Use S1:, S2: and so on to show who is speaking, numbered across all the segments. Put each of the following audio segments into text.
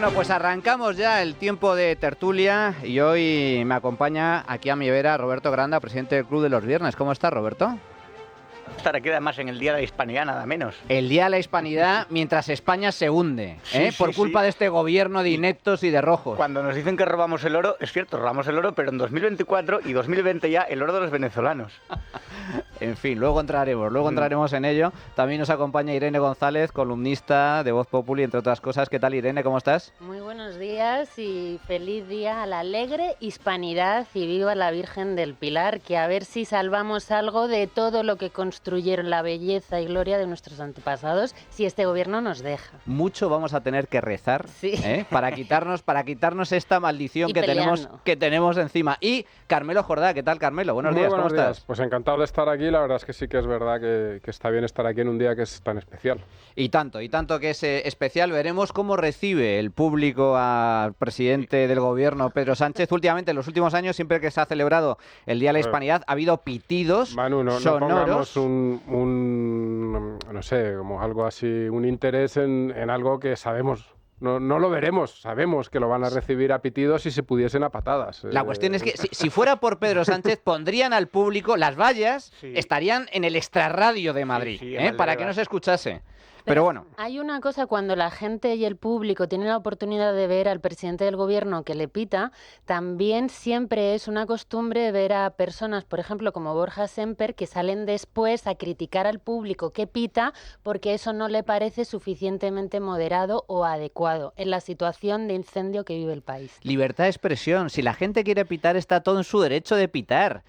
S1: Bueno, pues arrancamos ya el tiempo de tertulia y hoy me acompaña aquí a mi vera Roberto Granda, presidente del Club de los Viernes. ¿Cómo estás, Roberto?
S2: Estar aquí además en el Día de la Hispanidad, nada menos.
S1: El Día de la Hispanidad mientras España se hunde, por culpa de este gobierno de ineptos y de rojos.
S2: Cuando nos dicen que robamos el oro, es cierto, robamos el oro, pero en 2024 y 2020 ya el oro de los venezolanos.
S1: En fin, luego entraremos en ello. También nos acompaña Irene González, columnista de Voz Populi, entre otras cosas. ¿Qué tal, Irene? ¿Cómo estás?
S3: Muy buenos días y feliz día a la alegre hispanidad y viva la Virgen del Pilar, que a ver si salvamos algo de todo lo que construyeron la belleza y gloria de nuestros antepasados, si este gobierno nos deja.
S1: Mucho vamos a tener que rezar, para quitarnos esta maldición que tenemos encima. Y Carmelo Jordá, ¿qué tal, Carmelo? Buenos días, ¿cómo estás?
S4: Pues encantado de estar aquí. La verdad es que es verdad que está bien estar aquí en un día que es tan especial.
S1: Y tanto que es especial. Veremos cómo recibe el público al presidente del gobierno, Pedro Sánchez. Últimamente, en los últimos años, siempre que se ha celebrado el Día de la Hispanidad, ha habido pitidos sonoros.
S4: No pongamos no sé, como algo así, un interés en algo que sabemos. No lo veremos, sabemos que lo van a recibir a pitidos y se pudiesen a patadas.
S1: La cuestión es que si fuera por Pedro Sánchez, pondrían al público, las vallas estarían en el extrarradio de Madrid, para que no se escuchase. Pero bueno.
S3: Hay una cosa, cuando la gente y el público tienen la oportunidad de ver al presidente del gobierno que le pita, también siempre es una costumbre ver a personas, por ejemplo, como Borja Semper, que salen después a criticar al público que pita porque eso no le parece suficientemente moderado o adecuado en la situación de incendio que vive el país.
S1: Libertad de expresión. Si la gente quiere pitar, está todo en su derecho de pitar.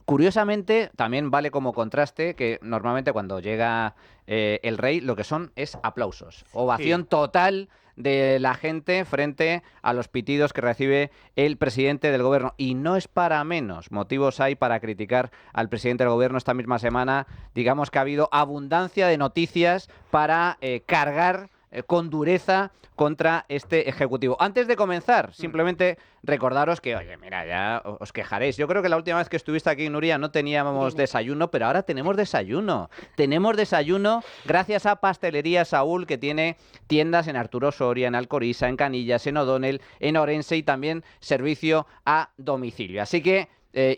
S1: Curiosamente, también vale como contraste que normalmente cuando llega el rey lo que son es aplausos. Ovación total de la gente frente a los pitidos que recibe el presidente del gobierno. Y no es para menos. Motivos hay para criticar al presidente del gobierno esta misma semana. Digamos que ha habido abundancia de noticias para cargar con dureza contra este ejecutivo. Antes de comenzar, simplemente recordaros que, oye, mira, ya os quejaréis. Yo creo que la última vez que estuviste aquí, Nuria, no teníamos desayuno, pero ahora tenemos desayuno. Tenemos desayuno gracias a Pastelería Saúl, que tiene tiendas en Arturo Soria, en Alcoriza, en Canillas, en O'Donnell, en Orense y también servicio a domicilio. Así que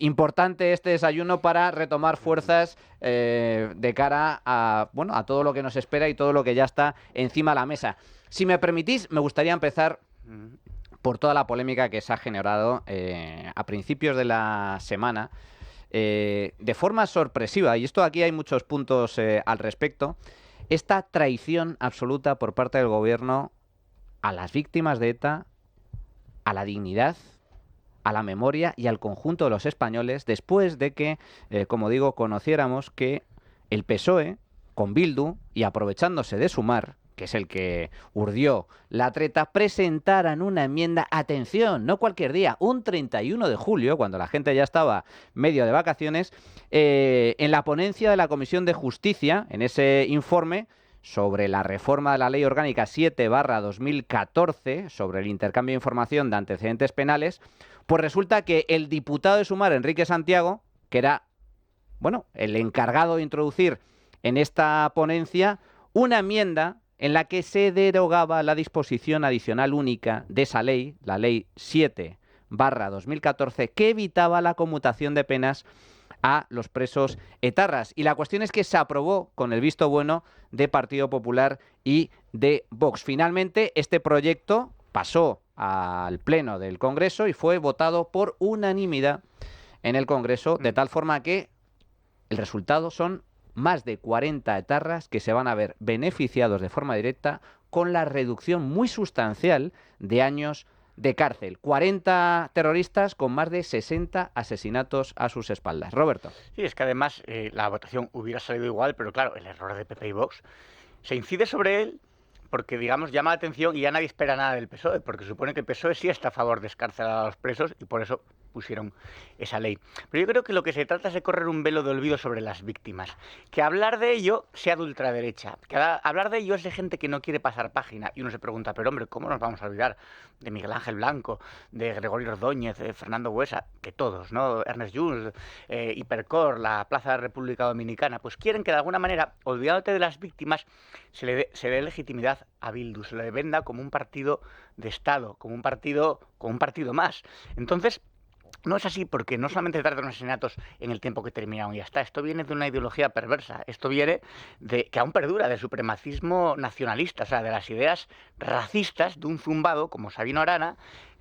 S1: importante este desayuno para retomar fuerzas de cara a todo lo que nos espera y todo lo que ya está encima de la mesa. Si me permitís, me gustaría empezar por toda la polémica que se ha generado a principios de la semana, de forma sorpresiva, y esto aquí hay muchos puntos al respecto, esta traición absoluta por parte del gobierno a las víctimas de ETA, a la dignidad, a la memoria y al conjunto de los españoles, después de que, como digo, conociéramos que el PSOE, con Bildu, y aprovechándose de Sumar, que es el que urdió la treta, presentaran una enmienda, atención, no cualquier día, un 31 de julio, cuando la gente ya estaba medio de vacaciones, en la ponencia de la Comisión de Justicia, en ese informe sobre la reforma de la Ley Orgánica 7/2014, sobre el intercambio de información de antecedentes penales, pues resulta que el diputado de Sumar, Enrique Santiago, que era, el encargado de introducir en esta ponencia una enmienda en la que se derogaba la disposición adicional única de esa ley, la Ley 7/2014, que evitaba la conmutación de penas a los presos etarras. Y la cuestión es que se aprobó con el visto bueno de Partido Popular y de Vox. Finalmente, este proyecto pasó al Pleno del Congreso y fue votado por unanimidad en el Congreso, de tal forma que el resultado son más de 40 etarras que se van a ver beneficiados de forma directa con la reducción muy sustancial de años de cárcel. 40 terroristas con más de 60 asesinatos a sus espaldas. Roberto.
S2: Sí, es que además la votación hubiera salido igual, pero claro, el error de PP y Vox se incide sobre él porque, digamos, llama la atención y ya nadie espera nada del PSOE, porque supone que el PSOE sí está a favor de excarcelar a los presos y por eso pusieron esa ley. Pero yo creo que lo que se trata es de correr un velo de olvido sobre las víctimas. Que hablar de ello sea de ultraderecha. Que hablar de ello es de gente que no quiere pasar página. Y uno se pregunta, pero hombre, ¿cómo nos vamos a olvidar de Miguel Ángel Blanco, de Gregorio Ordóñez, de Fernando Buesa, de todos, ¿no? Ernest Jules, Hipercor, la Plaza de la República Dominicana? Pues quieren que de alguna manera, olvidándote de las víctimas, se le dé legitimidad a Bildu, se le venda como un partido de Estado, como un partido más. Entonces, no es así, porque no solamente se trata de unos asesinatos en el tiempo que terminaron y ya está. Esto viene de una ideología perversa. Esto viene de que aún perdura, del supremacismo nacionalista, o sea, de las ideas racistas de un zumbado como Sabino Arana,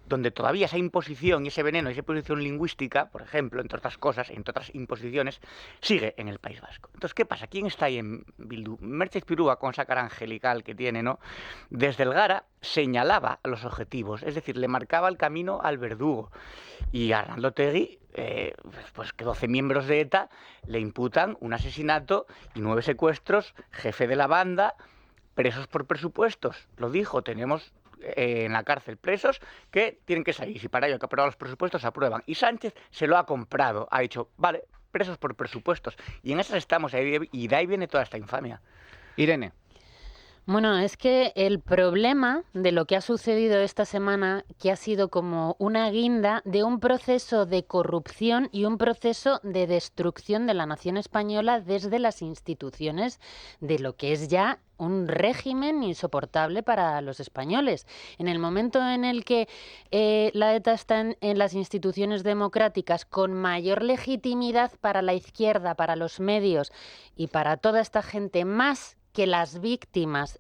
S2: donde todavía esa imposición y ese veneno y esa imposición lingüística, por ejemplo, entre otras cosas, entre otras imposiciones, sigue en el País Vasco. Entonces, ¿qué pasa? ¿Quién está ahí en Bildu? Merche Espirúa, con esa cara angelical que tiene, ¿no? Desde el Gara señalaba los objetivos, es decir, le marcaba el camino al verdugo. Y a Arnaldo Otegi, pues que 12 miembros de ETA le imputan un asesinato y 9 secuestros, jefe de la banda, presos por presupuestos. Lo dijo, tenemos en la cárcel presos que tienen que salir. Si para ello hay que aprobar los presupuestos, se aprueban. Y Sánchez se lo ha comprado. Ha dicho, vale, presos por presupuestos. Y en esas estamos. Y de ahí viene toda esta infamia.
S1: Irene.
S3: Bueno, es que el problema de lo que ha sucedido esta semana, que ha sido como una guinda de un proceso de corrupción y un proceso de destrucción de la nación española desde las instituciones, de lo que es ya un régimen insoportable para los españoles. En el momento en el que la ETA está en las instituciones democráticas con mayor legitimidad para la izquierda, para los medios y para toda esta gente, más que las víctimas,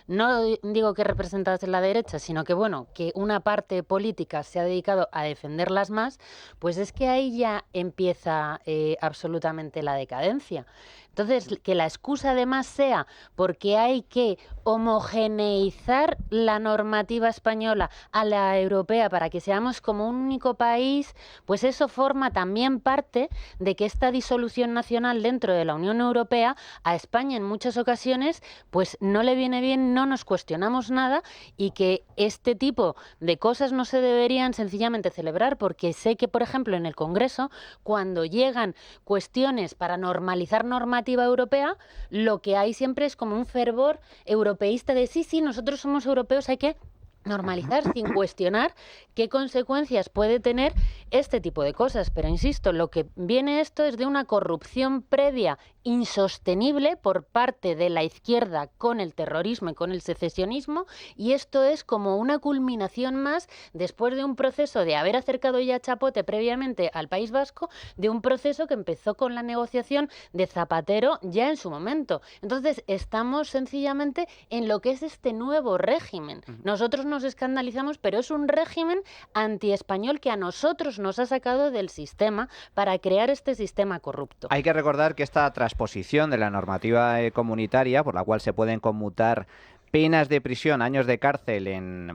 S3: no digo que representadas en la derecha, sino que bueno, que una parte política se ha dedicado a defenderlas más, pues es que ahí ya empieza absolutamente la decadencia. Entonces, que la excusa además sea porque hay que homogeneizar la normativa española a la europea para que seamos como un único país, pues eso forma también parte de que esta disolución nacional dentro de la Unión Europea a España en muchas ocasiones pues no le viene bien, no nos cuestionamos nada y que este tipo de cosas no se deberían sencillamente celebrar, porque sé que, por ejemplo, en el Congreso, cuando llegan cuestiones para normalizar normativa europea, lo que hay siempre es como un fervor europeísta de sí, nosotros somos europeos, hay que normalizar sin cuestionar qué consecuencias puede tener este tipo de cosas. Pero insisto, lo que viene esto es de una corrupción previa insostenible por parte de la izquierda con el terrorismo y con el secesionismo, y esto es como una culminación más después de un proceso de haber acercado ya Chapote previamente al País Vasco, de un proceso que empezó con la negociación de Zapatero ya en su momento. Entonces estamos sencillamente en lo que es este nuevo régimen. Nosotros nos escandalizamos, pero es un régimen antiespañol que a nosotros nos ha sacado del sistema para crear este sistema corrupto.
S1: Hay que recordar que esta transposición de la normativa comunitaria, por la cual se pueden conmutar penas de prisión, años de cárcel en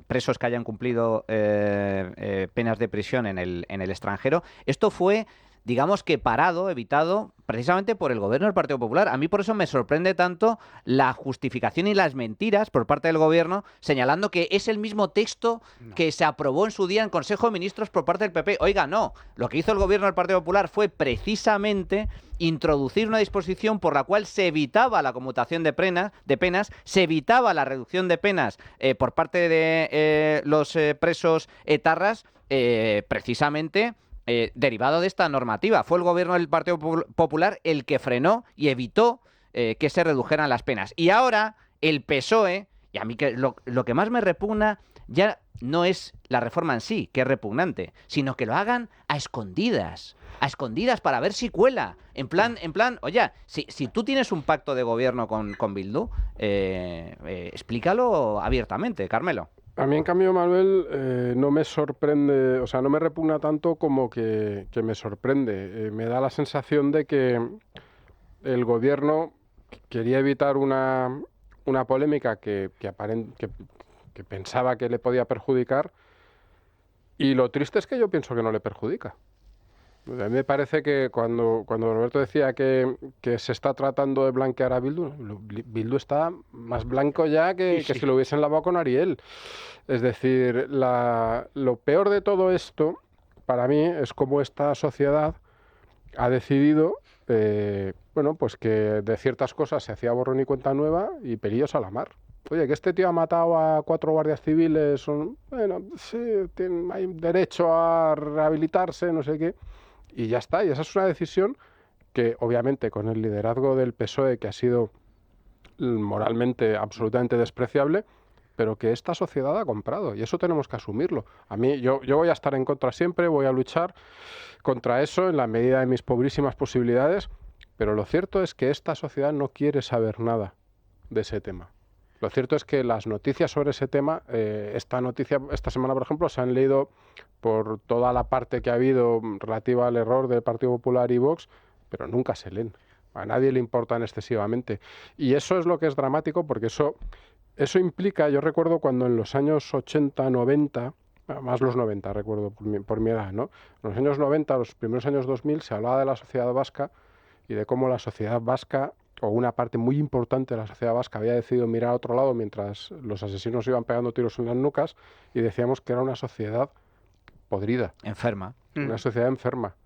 S1: presos que hayan cumplido penas de prisión en el extranjero, esto fue, digamos que evitado precisamente por el gobierno del Partido Popular. A mí por eso me sorprende tanto la justificación y las mentiras por parte del gobierno, señalando que es el mismo texto que se aprobó en su día en Consejo de Ministros por parte del PP. Oiga, no. Lo que hizo el gobierno del Partido Popular fue precisamente introducir una disposición por la cual se evitaba la conmutación de penas, se evitaba la reducción de penas por parte de los presos etarras, precisamente derivado de esta normativa. Fue el gobierno del Partido Popular el que frenó y evitó que se redujeran las penas. Y ahora el PSOE, y a mí que lo que más me repugna ya no es la reforma en sí, que es repugnante, sino que lo hagan a escondidas para ver si cuela. En plan, oye, si tú tienes un pacto de gobierno con Bildu, explícalo abiertamente, Carmelo.
S4: A mí, en cambio, Manuel, no me sorprende, o sea, no me repugna tanto como que me sorprende. Me da la sensación de que el gobierno quería evitar una polémica que pensaba que le podía perjudicar, y lo triste es que yo pienso que no le perjudica. A mí me parece que cuando Roberto decía que se está tratando de blanquear a Bildu está más blanco ya que si lo hubiesen lavado con Ariel. Es decir, lo peor de todo esto para mí es como esta sociedad ha decidido, bueno, pues que de ciertas cosas se hacía borrón y cuenta nueva y pelillos a la mar. Oye, que este tío ha matado a 4 guardias civiles, bueno, sí, hay derecho a rehabilitarse, no sé qué, y ya está. Y esa es una decisión que, obviamente, con el liderazgo del PSOE, que ha sido moralmente absolutamente despreciable, pero que esta sociedad ha comprado, y eso tenemos que asumirlo. A mí, yo voy a estar en contra siempre, voy a luchar contra eso en la medida de mis pobrísimas posibilidades, pero lo cierto es que esta sociedad no quiere saber nada de ese tema. Lo cierto es que las noticias sobre ese tema, esta semana, por ejemplo, se han leído por toda la parte que ha habido relativa al error del Partido Popular y Vox, pero nunca se leen. A nadie le importan excesivamente. Y eso es lo que es dramático, porque eso implica, yo recuerdo cuando en los años 80, 90, más los 90 recuerdo por mi edad, ¿no? En los años 90, los primeros años 2000, se hablaba de la sociedad vasca y de cómo la sociedad vasca, o una parte muy importante de la sociedad vasca, había decidido mirar a otro lado mientras los asesinos iban pegando tiros en las nucas, y decíamos que era una sociedad podrida.
S1: Enferma.
S4: Una sociedad enferma.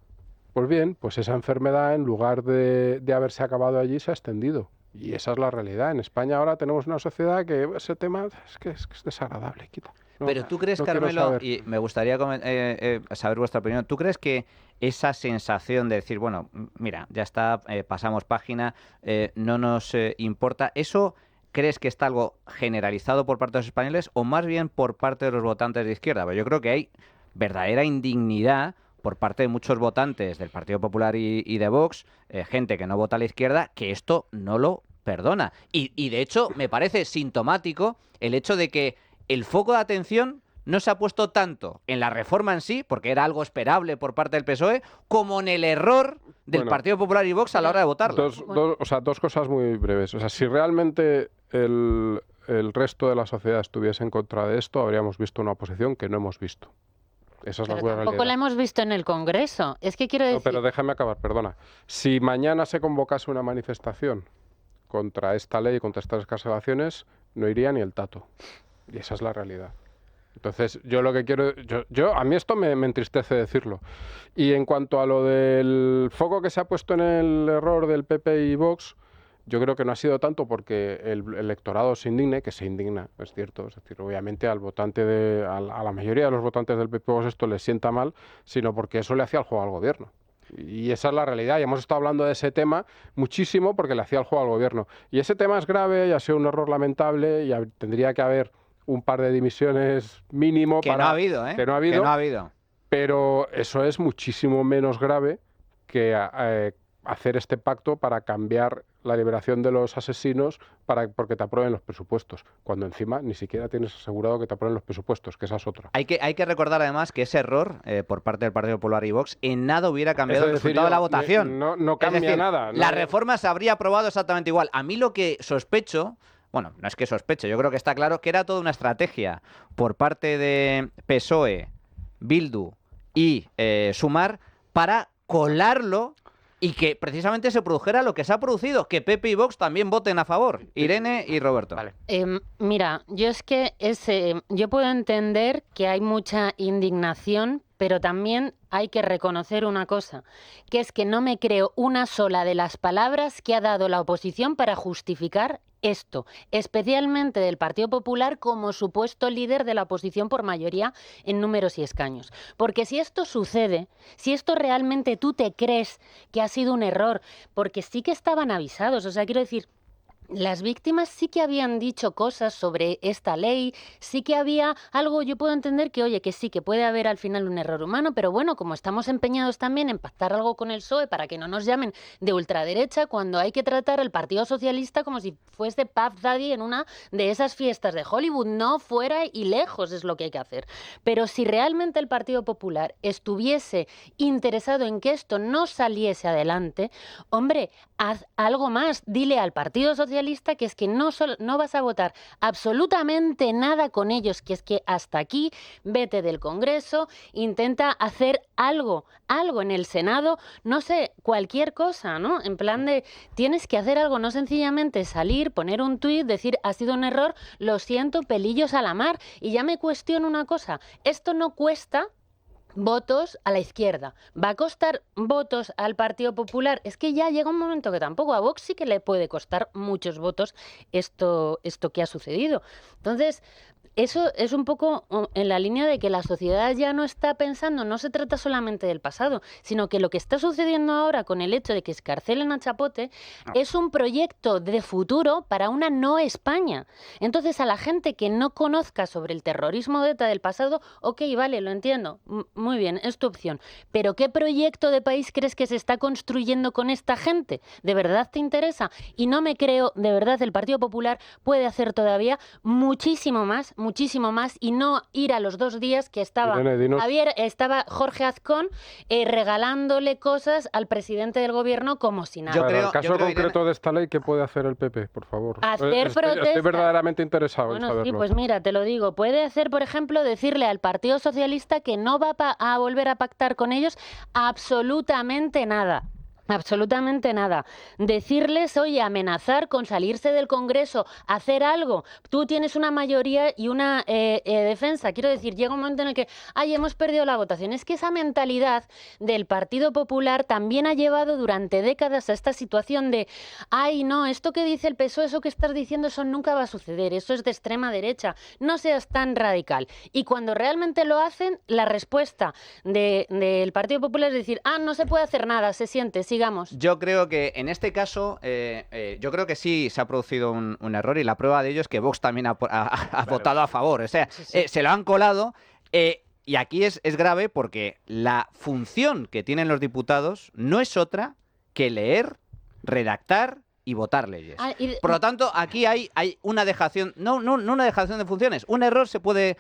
S4: Pues bien, pues esa enfermedad, en lugar de haberse acabado allí, se ha extendido. Y esa es la realidad. En España ahora tenemos una sociedad que ese tema es desagradable, quita. No,
S1: Pero tú crees,
S4: no quiero
S1: Carmelo,
S4: saber.
S1: y me gustaría saber vuestra opinión, ¿tú crees que esa sensación de decir, bueno, mira, ya está, pasamos página, no nos importa, eso crees que está algo generalizado por parte de los españoles o más bien por parte de los votantes de izquierda? Pues yo creo que hay verdadera indignidad por parte de muchos votantes del Partido Popular y de Vox, gente que no vota a la izquierda, que esto no lo perdona. Y de hecho me parece sintomático el hecho de que el foco de atención no se ha puesto tanto en la reforma en sí, porque era algo esperable por parte del PSOE, como en el error del Partido Popular y Vox a la hora de votarla.
S4: Dos cosas muy breves. O sea, si realmente el resto de la sociedad estuviese en contra de esto, habríamos visto una oposición que no hemos visto. Esa es la
S3: Pero
S4: realidad.
S3: tampoco la hemos visto en el Congreso. Es que quiero decir...
S4: No, pero déjame acabar, perdona. Si mañana se convocase una manifestación contra esta ley y contra estas excarcelaciones, no iría ni el tato. Y esa es la realidad. Entonces, yo lo que quiero... a mí esto me entristece decirlo. Y en cuanto a lo del foco que se ha puesto en el error del PP y Vox, yo creo que no ha sido tanto porque el electorado se indigne, que se indigna, es cierto. Es decir, obviamente al votante a la mayoría de los votantes del PP y Vox esto les sienta mal, sino porque eso le hacía el juego al gobierno. Y esa es la realidad. Y hemos estado hablando de ese tema muchísimo porque le hacía el juego al gobierno. Y ese tema es grave y ha sido un error lamentable y tendría que haber un par de dimisiones mínimo
S1: que no ha habido, ¿eh?
S4: Que no ha habido. Pero eso es muchísimo menos grave que hacer este pacto para cambiar la liberación de los asesinos porque te aprueben los presupuestos, cuando encima ni siquiera tienes asegurado que te aprueben los presupuestos, que esa es otra.
S1: Hay que recordar además que ese error por parte del Partido Popular y Vox en nada hubiera cambiado el resultado de la votación.
S4: No cambia, es decir, nada.
S1: La reforma se habría aprobado exactamente igual. A mí lo que sospecho... Bueno, no es que sospeche, yo creo que está claro que era toda una estrategia por parte de PSOE, Bildu y Sumar para colarlo y que precisamente se produjera lo que se ha producido, que Pepe y Vox también voten a favor. Irene y Roberto.
S2: Vale.
S3: Mira, yo es que yo puedo entender que hay mucha indignación, pero también hay que reconocer una cosa, que es que no me creo una sola de las palabras que ha dado la oposición para justificar esto, especialmente del Partido Popular como supuesto líder de la oposición por mayoría en números y escaños. Porque si esto sucede, si esto realmente tú te crees que ha sido un error, porque sí que estaban avisados, o sea, quiero decir... Las víctimas sí que habían dicho cosas sobre esta ley, sí que había algo, yo puedo entender que, oye, que sí, que puede haber al final un error humano, pero bueno, como estamos empeñados también en pactar algo con el PSOE para que no nos llamen de ultraderecha, cuando hay que tratar al Partido Socialista como si fuese Puff Daddy en una de esas fiestas de Hollywood, no fuera y lejos es lo que hay que hacer. Pero si realmente el Partido Popular estuviese interesado en que esto no saliese adelante, hombre, haz algo más, dile al Partido Socialista que es que no vas a votar absolutamente nada con ellos, que es que hasta aquí, vete del Congreso, intenta hacer algo en el Senado, no sé, cualquier cosa, ¿no? En plan de, tienes que hacer algo, no sencillamente salir, poner un tuit, decir, ha sido un error, lo siento, pelillos a la mar. Y ya me cuestiono una cosa, esto no cuesta votos a la izquierda. ¿Va a costar votos al Partido Popular? Es que ya llega un momento que tampoco a Vox sí que le puede costar muchos votos esto que ha sucedido. Entonces, eso es un poco en la línea de que la sociedad ya no está pensando, no se trata solamente del pasado, sino que lo que está sucediendo ahora con el hecho de que escarcelen a Chapote es un proyecto de futuro para una no España. Entonces, a la gente que no conozca sobre el terrorismo de ETA del pasado, ok, vale, lo entiendo, muy bien, es tu opción. Pero ¿qué proyecto de país crees que se está construyendo con esta gente? ¿De verdad te interesa? Y no me creo, de verdad, el Partido Popular puede hacer todavía muchísimo más y no ir a los 2 días que estaba estaba Jorge Azcón regalándole cosas al presidente del gobierno como si nada.
S4: Para el caso concreto de esta ley, ¿qué puede hacer el PP, por favor?
S3: Hacer protesta.
S4: Estoy verdaderamente interesado en saberlo.
S3: Sí, pues mira, te lo digo. Puede hacer, por ejemplo, decirle al Partido Socialista que no va a volver a pactar con ellos absolutamente nada. Absolutamente nada. Decirles, oye, amenazar con salirse del Congreso, hacer algo. Tú tienes una mayoría y una defensa. Quiero decir, llega un momento en el que, ay, hemos perdido la votación. Es que esa mentalidad del Partido Popular también ha llevado durante décadas a esta situación de, ay, no, esto que dice el PSOE, eso que estás diciendo, eso nunca va a suceder. Eso es de extrema derecha. No seas tan radical. Y cuando realmente lo hacen, la respuesta del Partido Popular es decir, no se puede hacer nada, se siente, sigamos.
S1: Yo creo que en este caso, yo creo que sí se ha producido un error y la prueba de ello es que Vox también ha votado a favor. O sea,
S3: Sí.
S1: Se lo han colado y aquí es grave porque la función que tienen los diputados no es otra que leer, redactar y votar leyes. Por lo tanto, aquí hay una dejación, no una dejación de funciones. Un error se puede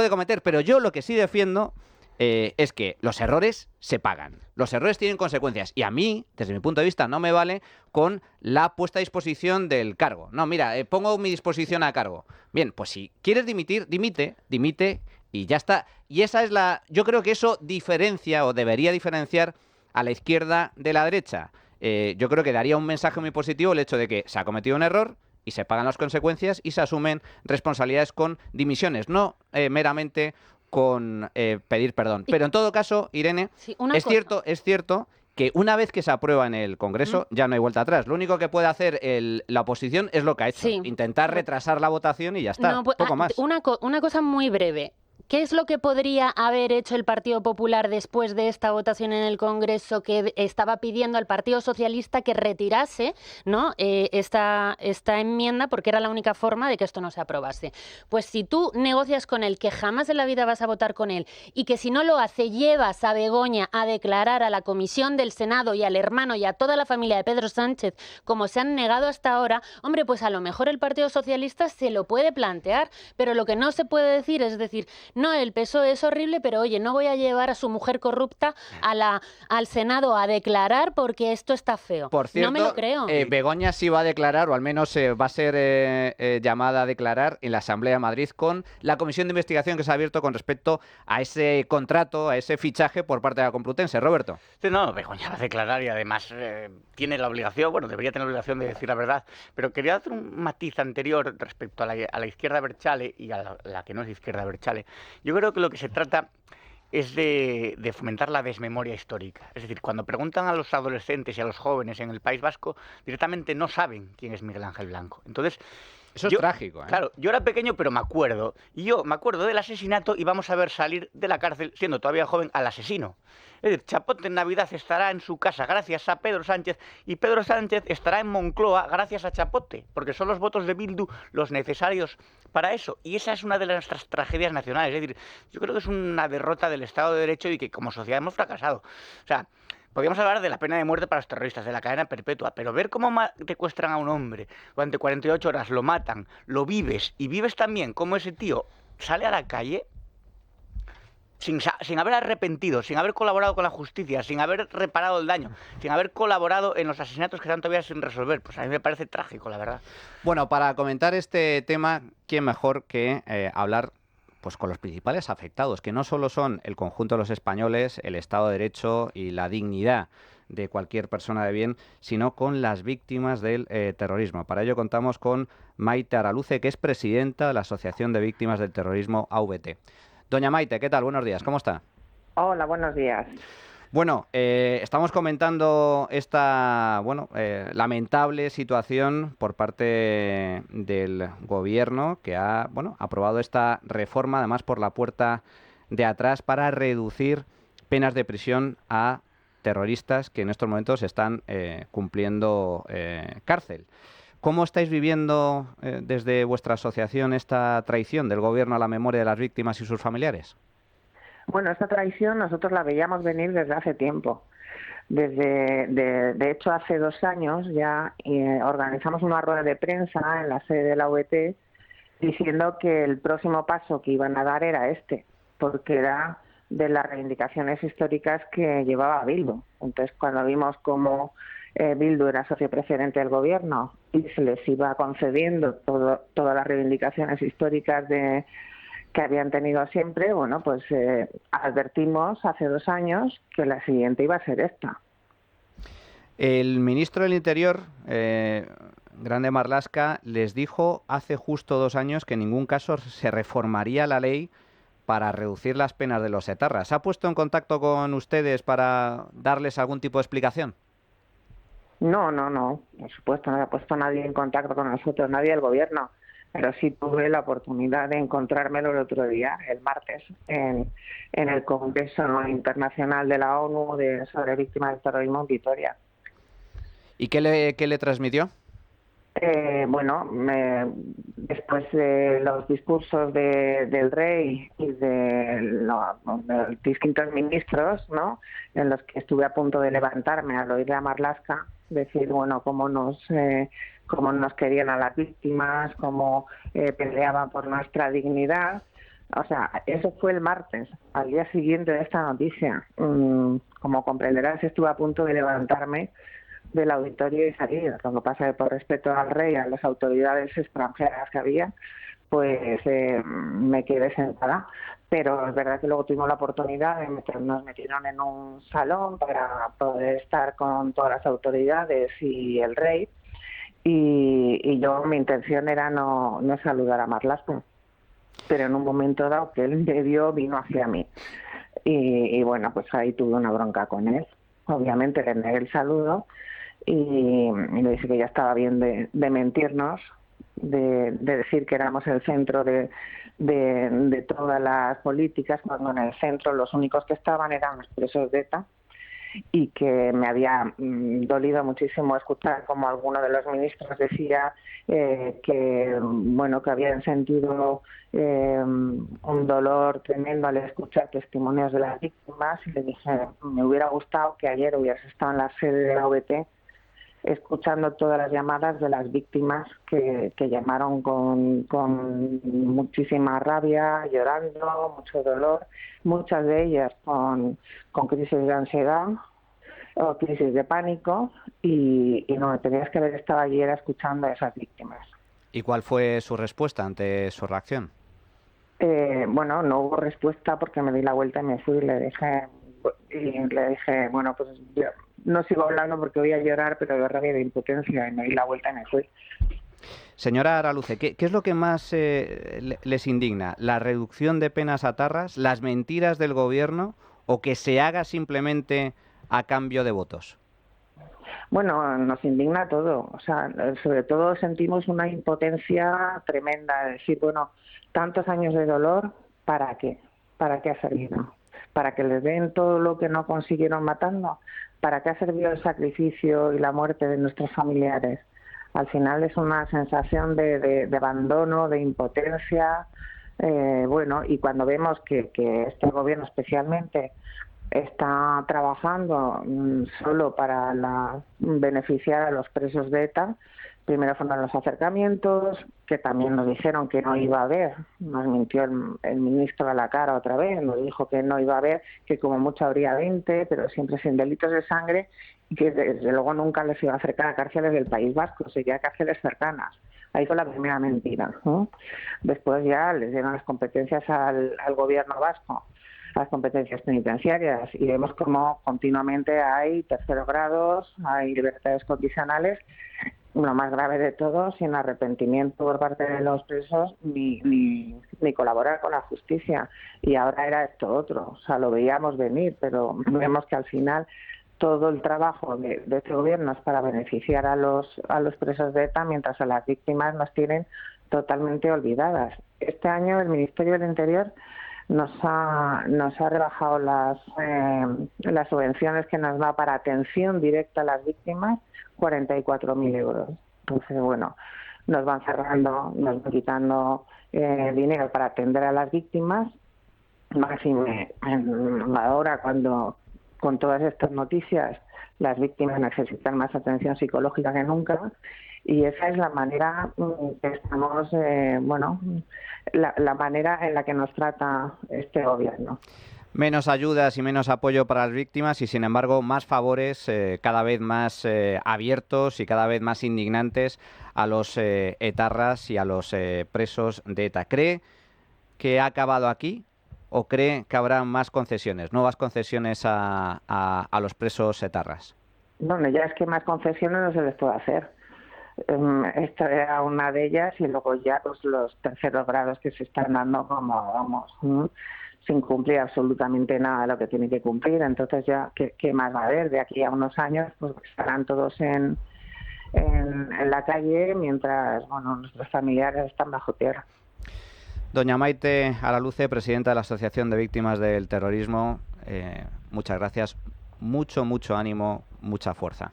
S1: cometer, pero yo lo que sí defiendo es que los errores se pagan. Los errores tienen consecuencias. Y a mí, desde mi punto de vista, no me vale con la puesta a disposición del cargo. No, mira, pongo mi disposición a cargo. Bien, pues si quieres dimitir, dimite y ya está. Y esa es yo creo que eso diferencia o debería diferenciar a la izquierda de la derecha. Yo creo que daría un mensaje muy positivo el hecho de que se ha cometido un error y se pagan las consecuencias y se asumen responsabilidades con dimisiones, no meramente con pedir perdón. Pero en todo caso, Irene, es cierto que una vez que se aprueba en el Congreso ya no hay vuelta atrás. Lo único que puede hacer la oposición es lo que ha hecho, intentar retrasar la votación y ya está, poco más.
S3: Una cosa muy breve. ¿Qué es lo que podría haber hecho el Partido Popular después de esta votación en el Congreso que estaba pidiendo al Partido Socialista que retirase, ¿no?, esta enmienda porque era la única forma de que esto no se aprobase? Pues si tú negocias con él que jamás en la vida vas a votar con él y que si no lo hace llevas a Begoña a declarar a la Comisión del Senado y al hermano y a toda la familia de Pedro Sánchez como se han negado hasta ahora, hombre, pues a lo mejor el Partido Socialista se lo puede plantear, pero lo que no se puede decir es decir, no, el PSOE es horrible, pero oye, no voy a llevar a su mujer corrupta al Senado a declarar porque esto está feo.
S1: Por cierto,
S3: no me lo creo.
S1: Begoña sí va a declarar, o al menos va a ser llamada a declarar en la Asamblea de Madrid con la comisión de investigación que se ha abierto con respecto a ese contrato, a ese fichaje por parte de la Complutense. Roberto.
S2: Sí, no, Begoña va a declarar y además tiene la obligación, bueno, debería tener la obligación de decir la verdad, pero quería hacer un matiz anterior respecto a la izquierda Berchale y a la que no es izquierda Berchale. Yo creo que lo que se trata es de fomentar la desmemoria histórica. Es decir, cuando preguntan a los adolescentes y a los jóvenes en el País Vasco, directamente no saben quién es Miguel Ángel Blanco. Entonces,
S1: eso es trágico, ¿eh?
S2: Claro, yo era pequeño, pero me acuerdo. Y yo me acuerdo del asesinato y vamos a ver salir de la cárcel, siendo todavía joven, al asesino. Es decir, Chapote en Navidad estará en su casa gracias a Pedro Sánchez y Pedro Sánchez estará en Moncloa gracias a Chapote, porque son los votos de Bildu los necesarios para eso. Y esa es una de nuestras tragedias nacionales. Es decir, yo creo que es una derrota del Estado de Derecho y que como sociedad hemos fracasado. O sea, podríamos hablar de la pena de muerte para los terroristas, de la cadena perpetua, pero ver cómo secuestran a un hombre durante 48 horas, lo matan, lo vives y vives también cómo ese tío sale a la calle sin haber arrepentido, sin haber colaborado con la justicia, sin haber reparado el daño, sin haber colaborado en los asesinatos que están todavía sin resolver. Pues a mí me parece trágico, la verdad.
S1: Bueno, para comentar este tema, ¿quién mejor que hablar pues con los principales afectados, que no solo son el conjunto de los españoles, el Estado de Derecho y la dignidad de cualquier persona de bien, sino con las víctimas del terrorismo? Para ello contamos con Maite Araluce, que es presidenta de la Asociación de Víctimas del Terrorismo, AVT. Doña Maite, ¿qué tal? Buenos días, ¿cómo está?
S5: Hola, buenos días.
S1: Bueno, estamos comentando esta lamentable situación por parte del gobierno que ha aprobado esta reforma, además por la puerta de atrás, para reducir penas de prisión a terroristas que en estos momentos están cumpliendo cárcel. ¿Cómo estáis viviendo desde vuestra asociación esta traición del gobierno a la memoria de las víctimas y sus familiares?
S5: Bueno, esta traición nosotros la veíamos venir desde hace tiempo. De hecho, hace 2 años ya organizamos una rueda de prensa en la sede de la OET diciendo que el próximo paso que iban a dar era este, porque era de las reivindicaciones históricas que llevaba Bildu. Entonces, cuando vimos cómo Bildu era socio preferente del gobierno y se les iba concediendo todas las reivindicaciones históricas que habían tenido siempre, bueno, pues advertimos hace 2 años que la siguiente iba a ser esta.
S1: El ministro del Interior, Grande Marlaska, les dijo hace justo 2 años que en ningún caso se reformaría la ley para reducir las penas de los etarras. ¿Se ha puesto en contacto con ustedes para darles algún tipo de explicación?
S5: No, por supuesto, no se ha puesto nadie en contacto con nosotros, nadie del gobierno. Pero sí tuve la oportunidad de encontrármelo el otro día, el martes, en el Congreso Internacional de la ONU sobre víctimas del terrorismo en Vitoria.
S1: ¿Y qué le transmitió?
S5: Después de los discursos del rey y de los distintos ministros, ¿no?, en los que estuve a punto de levantarme al oír a Marlaska decir, bueno, cómo nos querían a las víctimas, cómo peleaban por nuestra dignidad. O sea, eso fue el martes, al día siguiente de esta noticia. Como comprenderás, estuve a punto de levantarme del auditorio y salir. Lo que pasa es que por respeto al rey y a las autoridades extranjeras que había, pues me quedé sentada. Pero es verdad que luego tuvimos la oportunidad nos metieron en un salón para poder estar con todas las autoridades y el rey. Y yo, mi intención era no saludar a Marlaska, pero en un momento dado que él me vino hacia mí. Y bueno, pues ahí tuve una bronca con él. Obviamente le negué el saludo y le dije que ya estaba bien de mentirnos, de decir que éramos el centro de todas las políticas, cuando en el centro los únicos que estaban eran los presos de ETA, y que me había dolido muchísimo escuchar como alguno de los ministros decía que habían sentido un dolor tremendo al escuchar testimonios de las víctimas, y le dije, me hubiera gustado que ayer hubieras estado en la sede de la OBT escuchando todas las llamadas de las víctimas que llamaron con muchísima rabia, llorando, mucho dolor, muchas de ellas con crisis de ansiedad o crisis de pánico, y no, tenías que haber estado ayer escuchando a esas víctimas.
S1: ¿Y cuál fue su respuesta ante su reacción?
S5: No hubo respuesta porque me di la vuelta y me fui y le dije, bueno, pues yo no sigo hablando porque voy a llorar, pero de rabia y de impotencia, y me di la vuelta y me fui.
S1: Señora Araluce, ¿qué es lo que más les indigna? ¿La reducción de penas a tarras, las mentiras del gobierno o que se haga simplemente a cambio de votos?
S5: Bueno, nos indigna todo. O sea, sobre todo sentimos una impotencia tremenda. Es decir, bueno, tantos años de dolor, ¿para qué? ¿Para qué ha servido? ¿Para que les den todo lo que no consiguieron matando? ¿Para qué ha servido el sacrificio y la muerte de nuestros familiares? Al final es una sensación de abandono, de impotencia. Y cuando vemos que este gobierno especialmente está trabajando solo para beneficiar a los presos de ETA. Primero fueron los acercamientos, que también nos dijeron que no iba a haber, nos mintió el ministro a la cara otra vez, nos dijo que no iba a haber, que como mucho habría 20, pero siempre sin delitos de sangre, y que desde luego nunca les iba a acercar a cárceles del País Vasco, sería cárceles cercanas. Ahí fue la primera mentira, ¿no? Después ya les dieron las competencias al gobierno vasco, las competencias penitenciarias, y vemos como continuamente hay terceros grados, hay libertades condicionales, lo más grave de todo, sin arrepentimiento por parte de los presos ni colaborar con la justicia. Y ahora era esto otro. O sea, lo veíamos venir, pero vemos que al final todo el trabajo de este gobierno es para beneficiar a los presos de ETA, mientras a las víctimas nos tienen totalmente olvidadas. Este año el Ministerio del Interior nos ha rebajado las subvenciones que nos da para atención directa a las víctimas, 44.000 euros. Entonces, bueno, nos van cerrando, nos van quitando dinero para atender a las víctimas, máxime ahora cuando con todas estas noticias las víctimas necesitan más atención psicológica que nunca, y esa es la manera que estamos, la manera en la que nos trata este gobierno.
S1: Menos ayudas y menos apoyo para las víctimas y, sin embargo, más favores cada vez más abiertos y cada vez más indignantes a los etarras y a los presos de ETA. ¿Cree que ha acabado aquí o cree que habrá más concesiones, nuevas concesiones a los presos etarras?
S5: Bueno, ya es que más concesiones no se les puede hacer. Esta era una de ellas, y luego ya pues los terceros grados que se están dando como sin cumplir absolutamente nada de lo que tienen que cumplir. Entonces ya ¿qué más va a haber? De aquí a unos años pues estarán todos en la calle, mientras nuestros familiares están bajo tierra.
S1: Doña Maite Araluce, presidenta de la Asociación de Víctimas del Terrorismo, muchas gracias, mucho ánimo, mucha fuerza.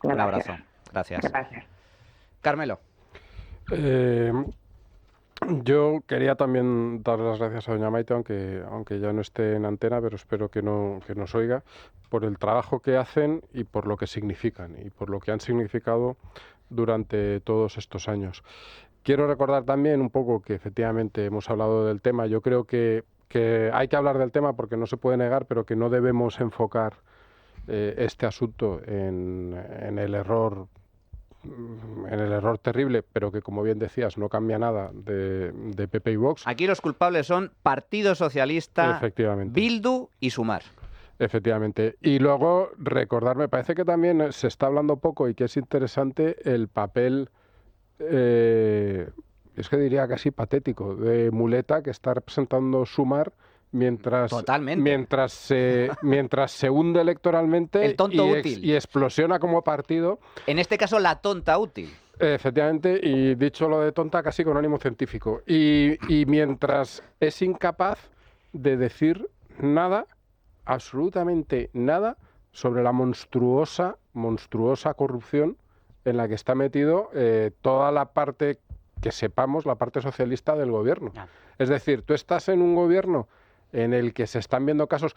S5: Gracias.
S1: Un abrazo. Gracias. Carmelo.
S4: Yo quería también dar las gracias a doña Maite, aunque ya no esté en antena, pero espero que nos oiga, por el trabajo que hacen y por lo que significan y por lo que han significado durante todos estos años. Quiero recordar también un poco que efectivamente hemos hablado del tema. Yo creo que hay que hablar del tema porque no se puede negar, pero que no debemos enfocar este asunto en el error terrible, pero que, como bien decías, no cambia nada de PP y Vox.
S1: Aquí los culpables son Partido Socialista,
S4: efectivamente,
S1: Bildu y Sumar.
S4: Efectivamente. Y luego recordar, me parece que también se está hablando poco y que es interesante el papel, es que diría casi patético, de muleta que está representando Sumar mientras se hunde electoralmente.
S1: El tonto útil.
S4: Y explosiona como partido.
S1: En este caso, la tonta útil.
S4: Efectivamente, y dicho lo de tonta casi con ánimo científico. Y mientras es incapaz de decir nada, absolutamente nada, sobre la monstruosa corrupción en la que está metido toda la parte, que sepamos, la parte socialista del gobierno. Es decir, tú estás en un gobierno en el que se están viendo casos,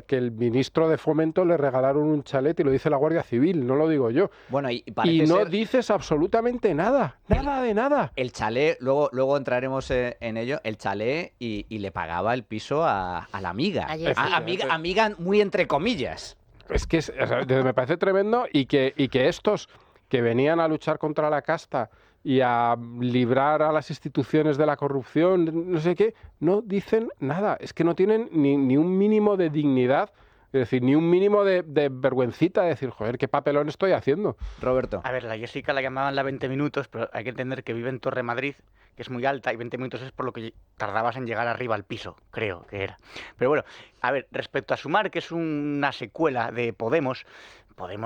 S4: que el ministro de Fomento le regalaron un chalet y lo dice la Guardia Civil, no lo digo yo.
S1: Bueno, y
S4: no dices absolutamente nada, nada de nada.
S1: El chalet, luego entraremos en ello, el chalet y le pagaba el piso a la amiga. Amiga muy entre comillas.
S4: Es que me parece tremendo y que estos que venían a luchar contra la casta y a librar a las instituciones de la corrupción, no sé qué, no dicen nada. Es que no tienen ni un mínimo de dignidad, es decir, ni un mínimo de vergüencita de decir, joder, qué papelón estoy haciendo.
S1: Roberto.
S2: A ver, la Jessica la llamaban la 20 minutos, pero hay que entender que vive en Torre Madrid, que es muy alta, y 20 minutos es por lo que tardabas en llegar arriba al piso, creo que era. Pero bueno, a ver, respecto a Sumar, que es una secuela de Podemos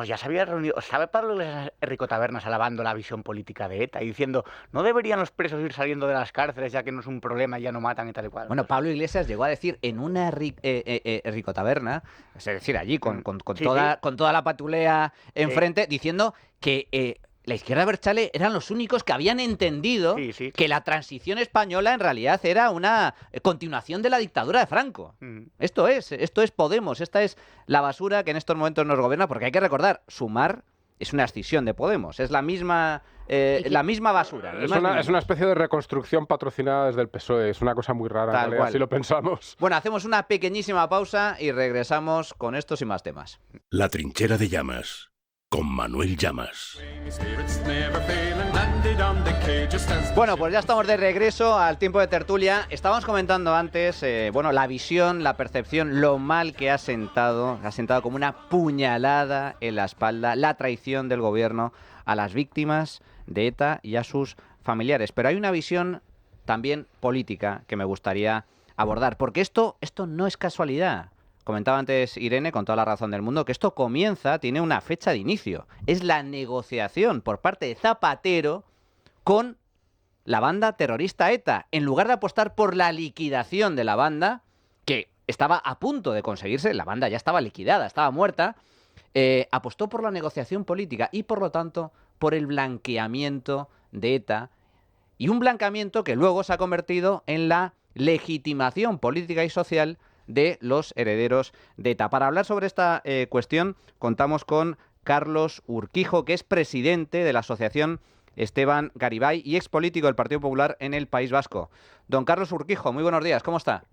S2: ya se había reunido. ¿Sabe Pablo Iglesias Rico Tabernas alabando la visión política de ETA y diciendo, no deberían los presos ir saliendo de las cárceles ya que no es un problema y ya no matan y tal y cual?
S1: Bueno, Pablo Iglesias llegó a decir en una Rico Taberna, es decir, allí con toda la patulea enfrente, diciendo que la izquierda Berchale eran los únicos que habían entendido que la transición española en realidad era una continuación de la dictadura de Franco. Esto es Podemos, esta es la basura que en estos momentos nos gobierna, porque hay que recordar, Sumar es una escisión de Podemos, es la misma basura.
S4: Es una especie de reconstrucción patrocinada desde el PSOE, es una cosa muy rara, en realidad, si lo pensamos.
S1: Bueno, hacemos una pequeñísima pausa y regresamos con estos y más temas.
S6: La trinchera de Llamas, con Manuel Llamas.
S1: Bueno, pues ya estamos de regreso al tiempo de tertulia. Estábamos comentando antes, la visión, la percepción, lo mal que ha sentado como una puñalada en la espalda, la traición del gobierno a las víctimas de ETA y a sus familiares. Pero hay una visión también política que me gustaría abordar, porque esto no es casualidad. Comentaba antes Irene, con toda la razón del mundo, que esto tiene una fecha de inicio. Es la negociación por parte de Zapatero con la banda terrorista ETA. En lugar de apostar por la liquidación de la banda, que estaba a punto de conseguirse, la banda ya estaba liquidada, estaba muerta, apostó por la negociación política y, por lo tanto, por el blanqueamiento de ETA. Y un blanqueamiento que luego se ha convertido en la legitimación política y social de los herederos de ETA. Para hablar sobre esta cuestión, contamos con Carlos Urquijo, que es presidente de la Asociación Esteban Garibay y expolítico del Partido Popular en el País Vasco. Don Carlos Urquijo, muy buenos días, ¿cómo está?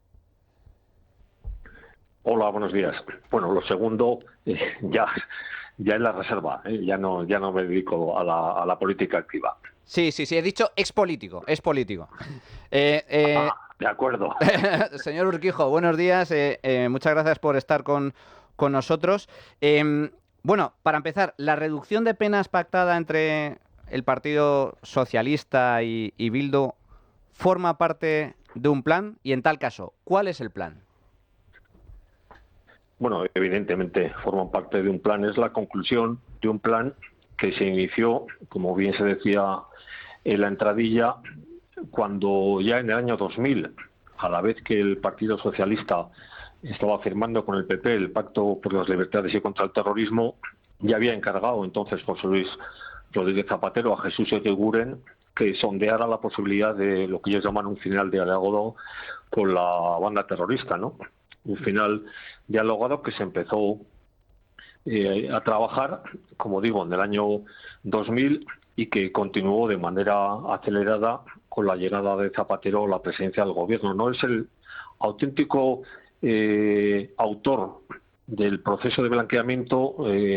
S7: Hola, buenos días. Bueno, lo segundo, ya es la reserva, ya no me dedico a la política activa.
S1: Sí, he dicho expolítico, es político.
S7: De acuerdo.
S1: Señor Urquijo, buenos días, muchas gracias por estar con nosotros. Bueno, para empezar, la reducción de penas pactada entre el Partido Socialista y Bildu forma parte de un plan, y en tal caso, ¿cuál es el plan?
S7: Bueno, evidentemente forman parte de un plan, es la conclusión de un plan que se inició, como bien se decía en la entradilla, cuando ya en el año 2000, a la vez que el Partido Socialista estaba firmando con el PP el Pacto por las Libertades y contra el Terrorismo, ya había encargado entonces José Luis Rodríguez Zapatero a Jesús Eguiguren que sondeara la posibilidad de lo que ellos llaman un final dialogado con la banda terrorista, ¿no? Un final dialogado que se empezó a trabajar, como digo, en el año 2000 y que continuó de manera acelerada con la llegada de Zapatero a la presidencia del gobierno. No es el auténtico autor del proceso de blanqueamiento,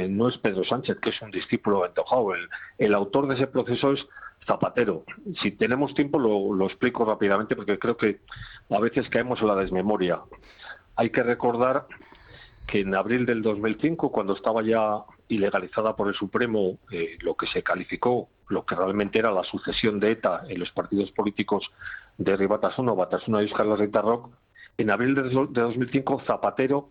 S7: no es Pedro Sánchez, que es un discípulo de Antojau. El autor de ese proceso es Zapatero. Si tenemos tiempo lo explico rápidamente porque creo que a veces caemos en la desmemoria. Hay que recordar que en abril del 2005, cuando estaba ya ilegalizada por el Supremo lo que se calificó, lo que realmente era la sucesión de ETA en los partidos políticos de Herri Batasuna, Batasuna y Euskal Herritarrok, en abril de 2005 Zapatero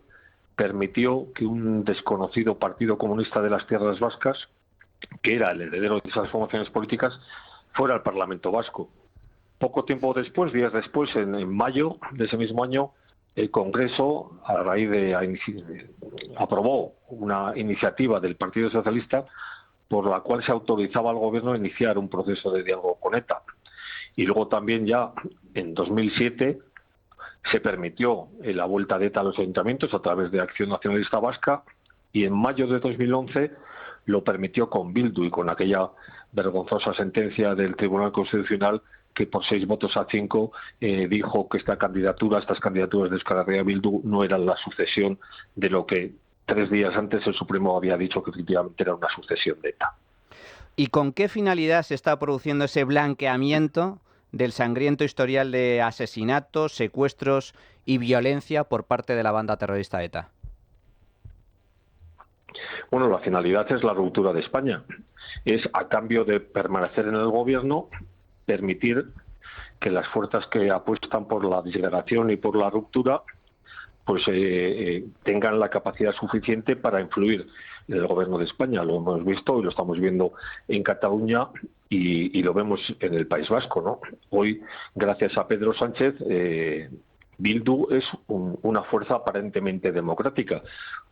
S7: permitió que un desconocido Partido Comunista de las Tierras Vascas, que era el heredero de esas formaciones políticas, fuera al Parlamento Vasco. Poco tiempo después, días después, en mayo de ese mismo año, el Congreso, a raíz aprobó una iniciativa del Partido Socialista por la cual se autorizaba al Gobierno a iniciar un proceso de diálogo con ETA. Y luego también ya en 2007 se permitió la vuelta de ETA a los ayuntamientos a través de Acción Nacionalista Vasca, y en mayo de 2011 lo permitió con Bildu y con aquella vergonzosa sentencia del Tribunal Constitucional que por 6 votos a 5 dijo que estas candidaturas de Euskal Herria Bildu no eran la sucesión de lo que 3 días antes el Supremo había dicho que efectivamente era una sucesión de ETA.
S1: ¿Y con qué finalidad se está produciendo ese blanqueamiento del sangriento historial de asesinatos, secuestros y violencia por parte de la banda terrorista ETA?
S7: Bueno, la finalidad es la ruptura de España. Es, a cambio de permanecer en el gobierno, permitir que las fuerzas que apuestan por la disgregación y por la ruptura pues tengan la capacidad suficiente para influir en el gobierno de España. Lo hemos visto y lo estamos viendo en Cataluña y lo vemos en el País Vasco, ¿no? Hoy, gracias a Pedro Sánchez, Bildu es una fuerza aparentemente democrática.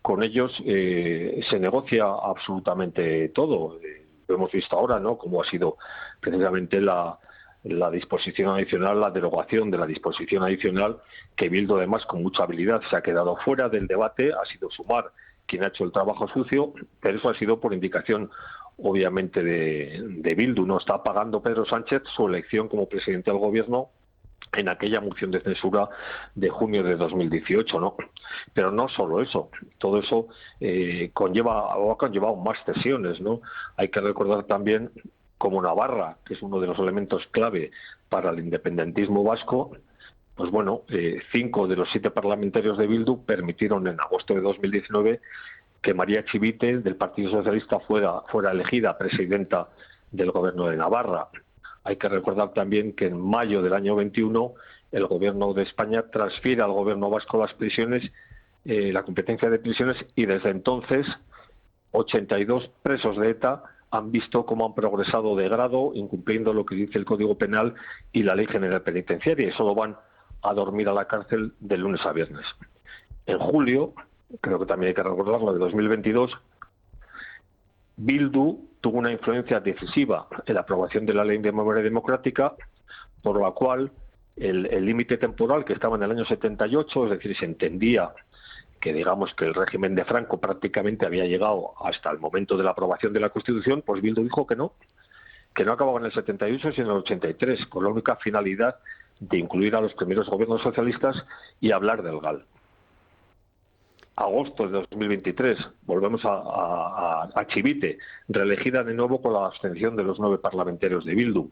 S7: Con ellos se negocia absolutamente todo. Lo hemos visto ahora, ¿no? Como ha sido precisamente la disposición adicional, la derogación de la disposición adicional, que Bildu además con mucha habilidad se ha quedado fuera del debate, ha sido Sumar quien ha hecho el trabajo sucio, pero eso ha sido por indicación obviamente de Bildu. No está pagando Pedro Sánchez su elección como presidente del gobierno en aquella moción de censura de junio de 2018, ¿no? Pero no solo eso, todo eso ha conllevado más cesiones, ¿no? Hay que recordar también como Navarra, que es uno de los elementos clave para el independentismo vasco, pues bueno, 5 de los 7 parlamentarios de Bildu permitieron en agosto de 2019 que María Chivite, del Partido Socialista, fuera elegida presidenta del Gobierno de Navarra. Hay que recordar también que en mayo del año 21 el Gobierno de España transfiere al Gobierno vasco las prisiones, la competencia de prisiones, y desde entonces 82 presos de ETA han visto cómo han progresado de grado, incumpliendo lo que dice el Código Penal y la Ley General Penitenciaria, y solo van a dormir a la cárcel de lunes a viernes. En julio, creo que también hay que recordarlo, de 2022, Bildu tuvo una influencia decisiva en la aprobación de la Ley de Memoria Democrática, por la cual el límite temporal, que estaba en el año 78, es decir, se entendía que digamos que el régimen de Franco prácticamente había llegado hasta el momento de la aprobación de la Constitución, pues Bildu dijo que no acababa en el 78 sino en el 83, con la única finalidad de incluir a los primeros gobiernos socialistas y hablar del GAL. Agosto de 2023, volvemos a Chivite, reelegida de nuevo con la abstención de los 9 parlamentarios de Bildu.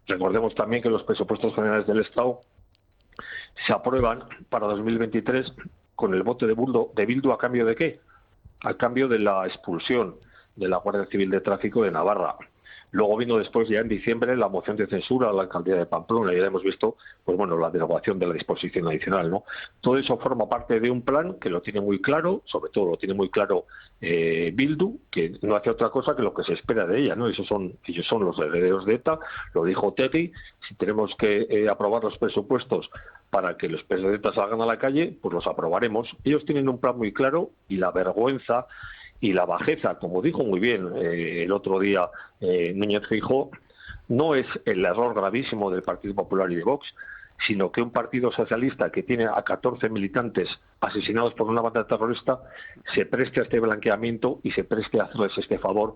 S7: Recordemos también que los presupuestos generales del Estado se aprueban para 2023 con el voto de Bildu, ¿a cambio de qué? A cambio de la expulsión de la Guardia Civil de Tráfico de Navarra. Luego vino después, ya en diciembre, la moción de censura a la alcaldía de Pamplona, y ya hemos visto, pues bueno, la derogación de la disposición adicional, ¿no? Todo eso forma parte de un plan que lo tiene muy claro, sobre todo lo tiene muy claro Bildu, que no hace otra cosa que lo que se espera de ella, ¿no? Ellos son los herederos de ETA, lo dijo Otegi. Si tenemos que aprobar los presupuestos para que los presos de ETA salgan a la calle, pues los aprobaremos. Ellos tienen un plan muy claro, y la vergüenza y la bajeza, como dijo muy bien el otro día Núñez Feijóo, no es el error gravísimo del Partido Popular y de Vox, sino que un partido socialista que tiene a 14 militantes asesinados por una banda terrorista se preste a este blanqueamiento y se preste a hacerles este favor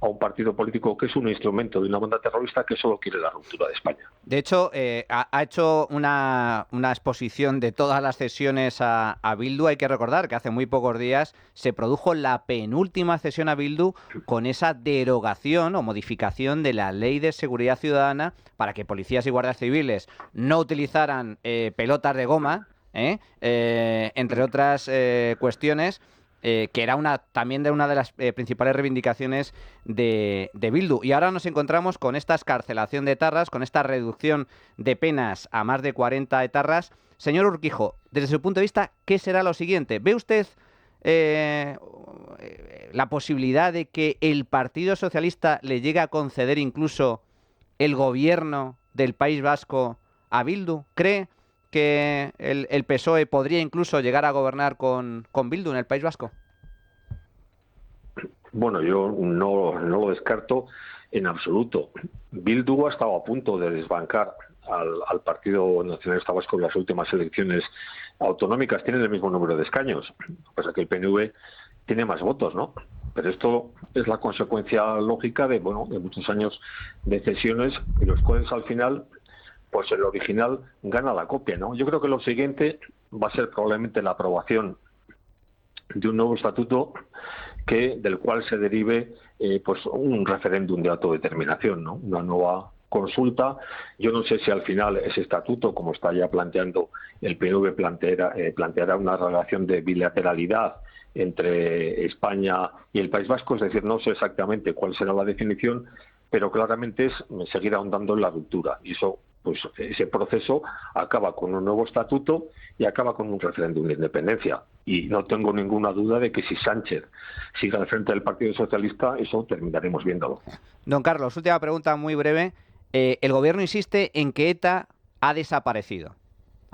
S7: a un partido político que es un instrumento de una banda terrorista que solo quiere la ruptura de España.
S1: De hecho, ha hecho una exposición de todas las cesiones a Bildu. Hay que recordar que hace muy pocos días se produjo la penúltima cesión a Bildu con esa derogación o modificación de la Ley de Seguridad Ciudadana para que policías y guardias civiles no utilizaran pelotas de goma, entre otras cuestiones, que era también de una de las principales reivindicaciones de Bildu. Y ahora nos encontramos con esta excarcelación de etarras, con esta reducción de penas a más de 40 etarras. Señor Urquijo, desde su punto de vista, ¿qué será lo siguiente? ¿Ve usted la posibilidad de que el Partido Socialista le llegue a conceder incluso el gobierno del País Vasco a Bildu? ¿Cree que el PSOE podría incluso llegar a gobernar con Bildu en el País Vasco?
S7: Bueno, yo no lo descarto en absoluto. Bildu ha estado a punto de desbancar al Partido Nacionalista Vasco en las últimas elecciones autonómicas. Tienen el mismo número de escaños. Lo que pasa es que el PNV tiene más votos, ¿no? Pero esto es la consecuencia lógica de muchos años de cesiones, y los cuales al final, pues el original gana la copia, ¿no? Yo creo que lo siguiente va a ser probablemente la aprobación de un nuevo estatuto del cual se derive pues un referéndum de autodeterminación, ¿no? Una nueva consulta. Yo no sé si al final ese estatuto, como está ya planteando el PNV, planteará una relación de bilateralidad entre España y el País Vasco, es decir, no sé exactamente cuál será la definición, pero claramente es seguir ahondando en la ruptura, y eso, pues ese proceso acaba con un nuevo estatuto y acaba con un referéndum de independencia. Y no tengo ninguna duda de que si Sánchez sigue al frente del Partido Socialista, eso terminaremos viéndolo.
S1: Don Carlos, última pregunta muy breve. El gobierno insiste en que ETA ha desaparecido.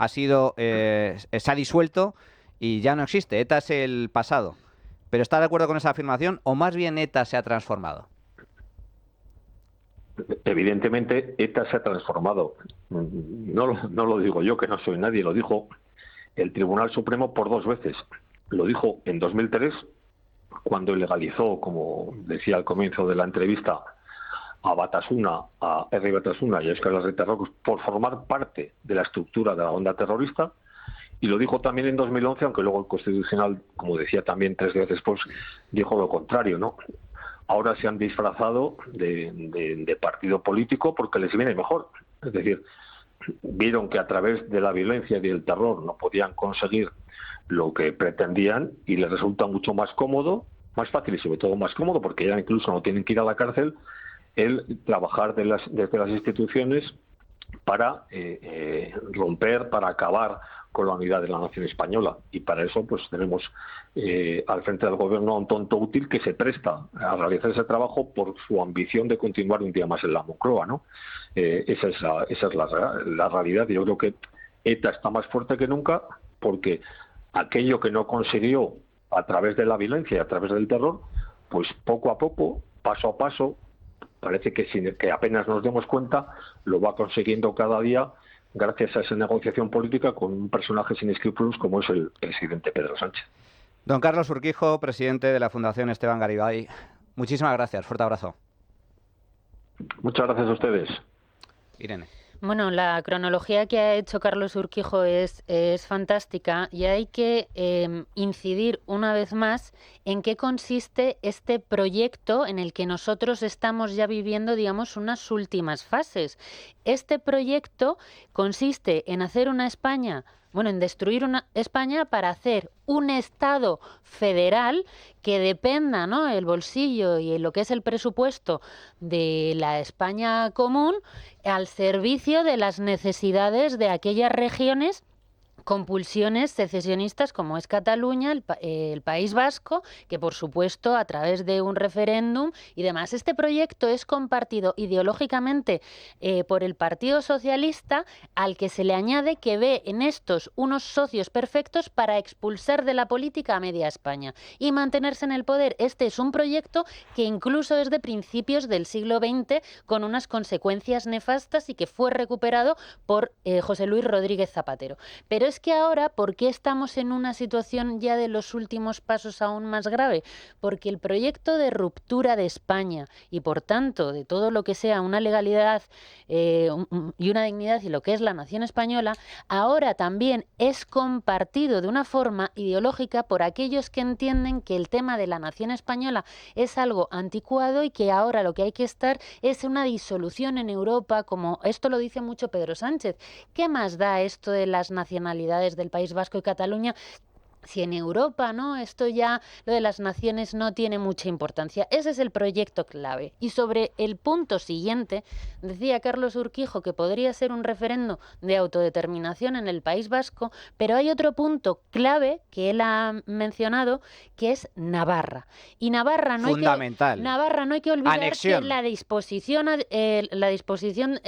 S1: Se ha disuelto y ya no existe. ETA es el pasado. ¿Pero está de acuerdo con esa afirmación o más bien ETA se ha transformado?
S7: Evidentemente, ETA se ha transformado. No lo digo yo, que no soy nadie, lo dijo el Tribunal Supremo por 2 veces. Lo dijo en 2003, cuando ilegalizó, como decía al comienzo de la entrevista, a Batasuna, a R. Batasuna y a Euskal Herritarrok por formar parte de la estructura de la banda terrorista, y lo dijo también en 2011, aunque luego el Constitucional, como decía también 3 días después, dijo lo contrario, ¿no? Ahora se han disfrazado de partido político porque les viene mejor. Es decir, vieron que a través de la violencia y del terror no podían conseguir lo que pretendían, y les resulta mucho más cómodo más fácil y sobre todo más cómodo, porque ya incluso no tienen que ir a la cárcel, el trabajar desde las instituciones para romper, para acabar con la unidad de la nación española. Y para eso pues tenemos al frente del gobierno a un tonto útil que se presta a realizar ese trabajo por su ambición de continuar un día más en la Moncloa, ¿no? Esa es la realidad. Yo creo que ETA está más fuerte que nunca porque aquello que no consiguió a través de la violencia y a través del terror, pues poco a poco, paso a paso, parece que sin que apenas nos demos cuenta, lo va consiguiendo cada día gracias a esa negociación política con un personaje sin escrúpulos como es el presidente Pedro Sánchez.
S1: Don Carlos Urquijo, presidente de la Fundación Esteban Garibay, muchísimas gracias. Fuerte abrazo.
S7: Muchas gracias a ustedes.
S1: Irene.
S3: Bueno, la cronología que ha hecho Carlos Urquijo es fantástica y hay que incidir una vez más en qué consiste este proyecto en el que nosotros estamos ya viviendo, digamos, unas últimas fases. Este proyecto consiste en hacer una España, bueno, en destruir una España para hacer un Estado federal que dependa, ¿no?, el bolsillo y lo que es el presupuesto de la España común al servicio de las necesidades de aquellas regiones con pulsiones secesionistas como es Cataluña, el País Vasco, que por supuesto a través de un referéndum y demás. Este proyecto es compartido ideológicamente por el Partido Socialista, al que se le añade que ve en estos unos socios perfectos para expulsar de la política a media España y mantenerse en el poder. Este es un proyecto que incluso es de principios del siglo XX con unas consecuencias nefastas y que fue recuperado por José Luis Rodríguez Zapatero. Pero es que ahora, ¿por qué estamos en una situación ya de los últimos pasos aún más grave? Porque el proyecto de ruptura de España y, por tanto, de todo lo que sea una legalidad y una dignidad y lo que es la nación española, ahora también es compartido de una forma ideológica por aquellos que entienden que el tema de la nación española es algo anticuado y que ahora lo que hay que estar es una disolución en Europa, como esto lo dice mucho Pedro Sánchez. ¿Qué más da esto de las nacionalidades del País Vasco y Cataluña? Si en Europa, ¿no?, esto ya, lo de las naciones no tiene mucha importancia. Ese es el proyecto clave. Y sobre el punto siguiente, decía Carlos Urquijo que podría ser un referendo de autodeterminación en el País Vasco, pero hay otro punto clave que él ha mencionado, que es Navarra. Y Navarra no
S1: Fundamental.
S3: Navarra no hay que olvidar
S1: Anexión.
S3: que la disposición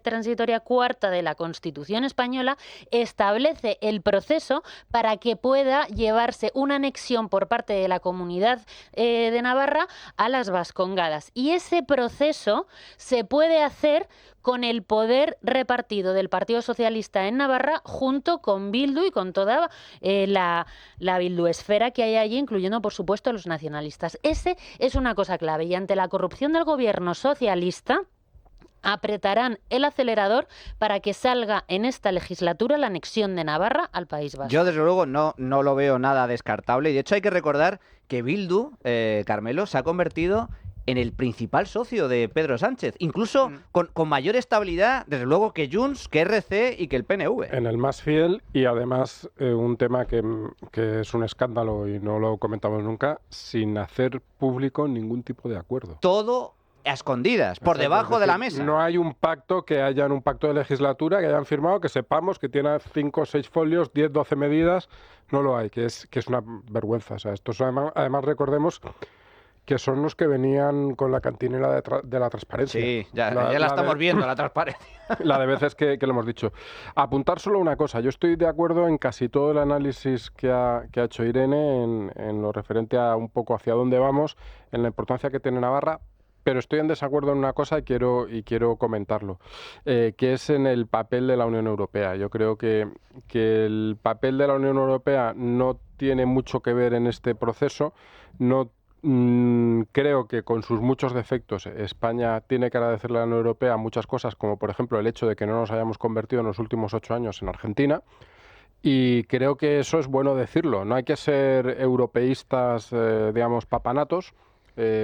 S3: transitoria cuarta de la Constitución española establece el proceso para que pueda llevarse una anexión por parte de la comunidad de Navarra a las Vascongadas. Y ese proceso se puede hacer con el poder repartido del Partido Socialista en Navarra junto con Bildu y con toda la bilduesfera que hay allí, incluyendo, por supuesto, los nacionalistas. Ese es una cosa clave. Y ante la corrupción del gobierno socialista, apretarán el acelerador para que salga en esta legislatura la anexión de Navarra al País Vasco.
S1: Yo, desde luego, no lo veo nada descartable. Y, de hecho, hay que recordar que Bildu, Carmelo, se ha convertido en el principal socio de Pedro Sánchez. Incluso con mayor estabilidad, desde luego, que Junts, que RC y que el PNV.
S4: En el más fiel y, además, un tema que es un escándalo y no lo comentamos nunca, sin hacer público ningún tipo de acuerdo.
S1: Todo a escondidas, por debajo de la mesa.
S4: No hay un pacto, que hayan un pacto de legislatura, que hayan firmado, que sepamos que tiene 5 o 6 folios, 10, 12 medidas. No lo hay, que es una vergüenza. O sea, estos además recordemos que son los que venían con la cantinela de la transparencia.
S1: Sí, ya la estamos viendo, la transparencia.
S4: La de veces que lo hemos dicho. Apuntar solo una cosa. Yo estoy de acuerdo en casi todo el análisis que ha hecho Irene en lo referente a un poco hacia dónde vamos, en la importancia que tiene Navarra, pero estoy en desacuerdo en una cosa y quiero comentarlo, que es en el papel de la Unión Europea. Yo creo que el papel de la Unión Europea no tiene mucho que ver en este proceso. No creo que, con sus muchos defectos, España tiene que agradecerle a la Unión Europea muchas cosas, como por ejemplo el hecho de que no nos hayamos convertido en los últimos 8 años en Argentina. Y creo que eso es bueno decirlo. No hay que ser europeístas, digamos, papanatos,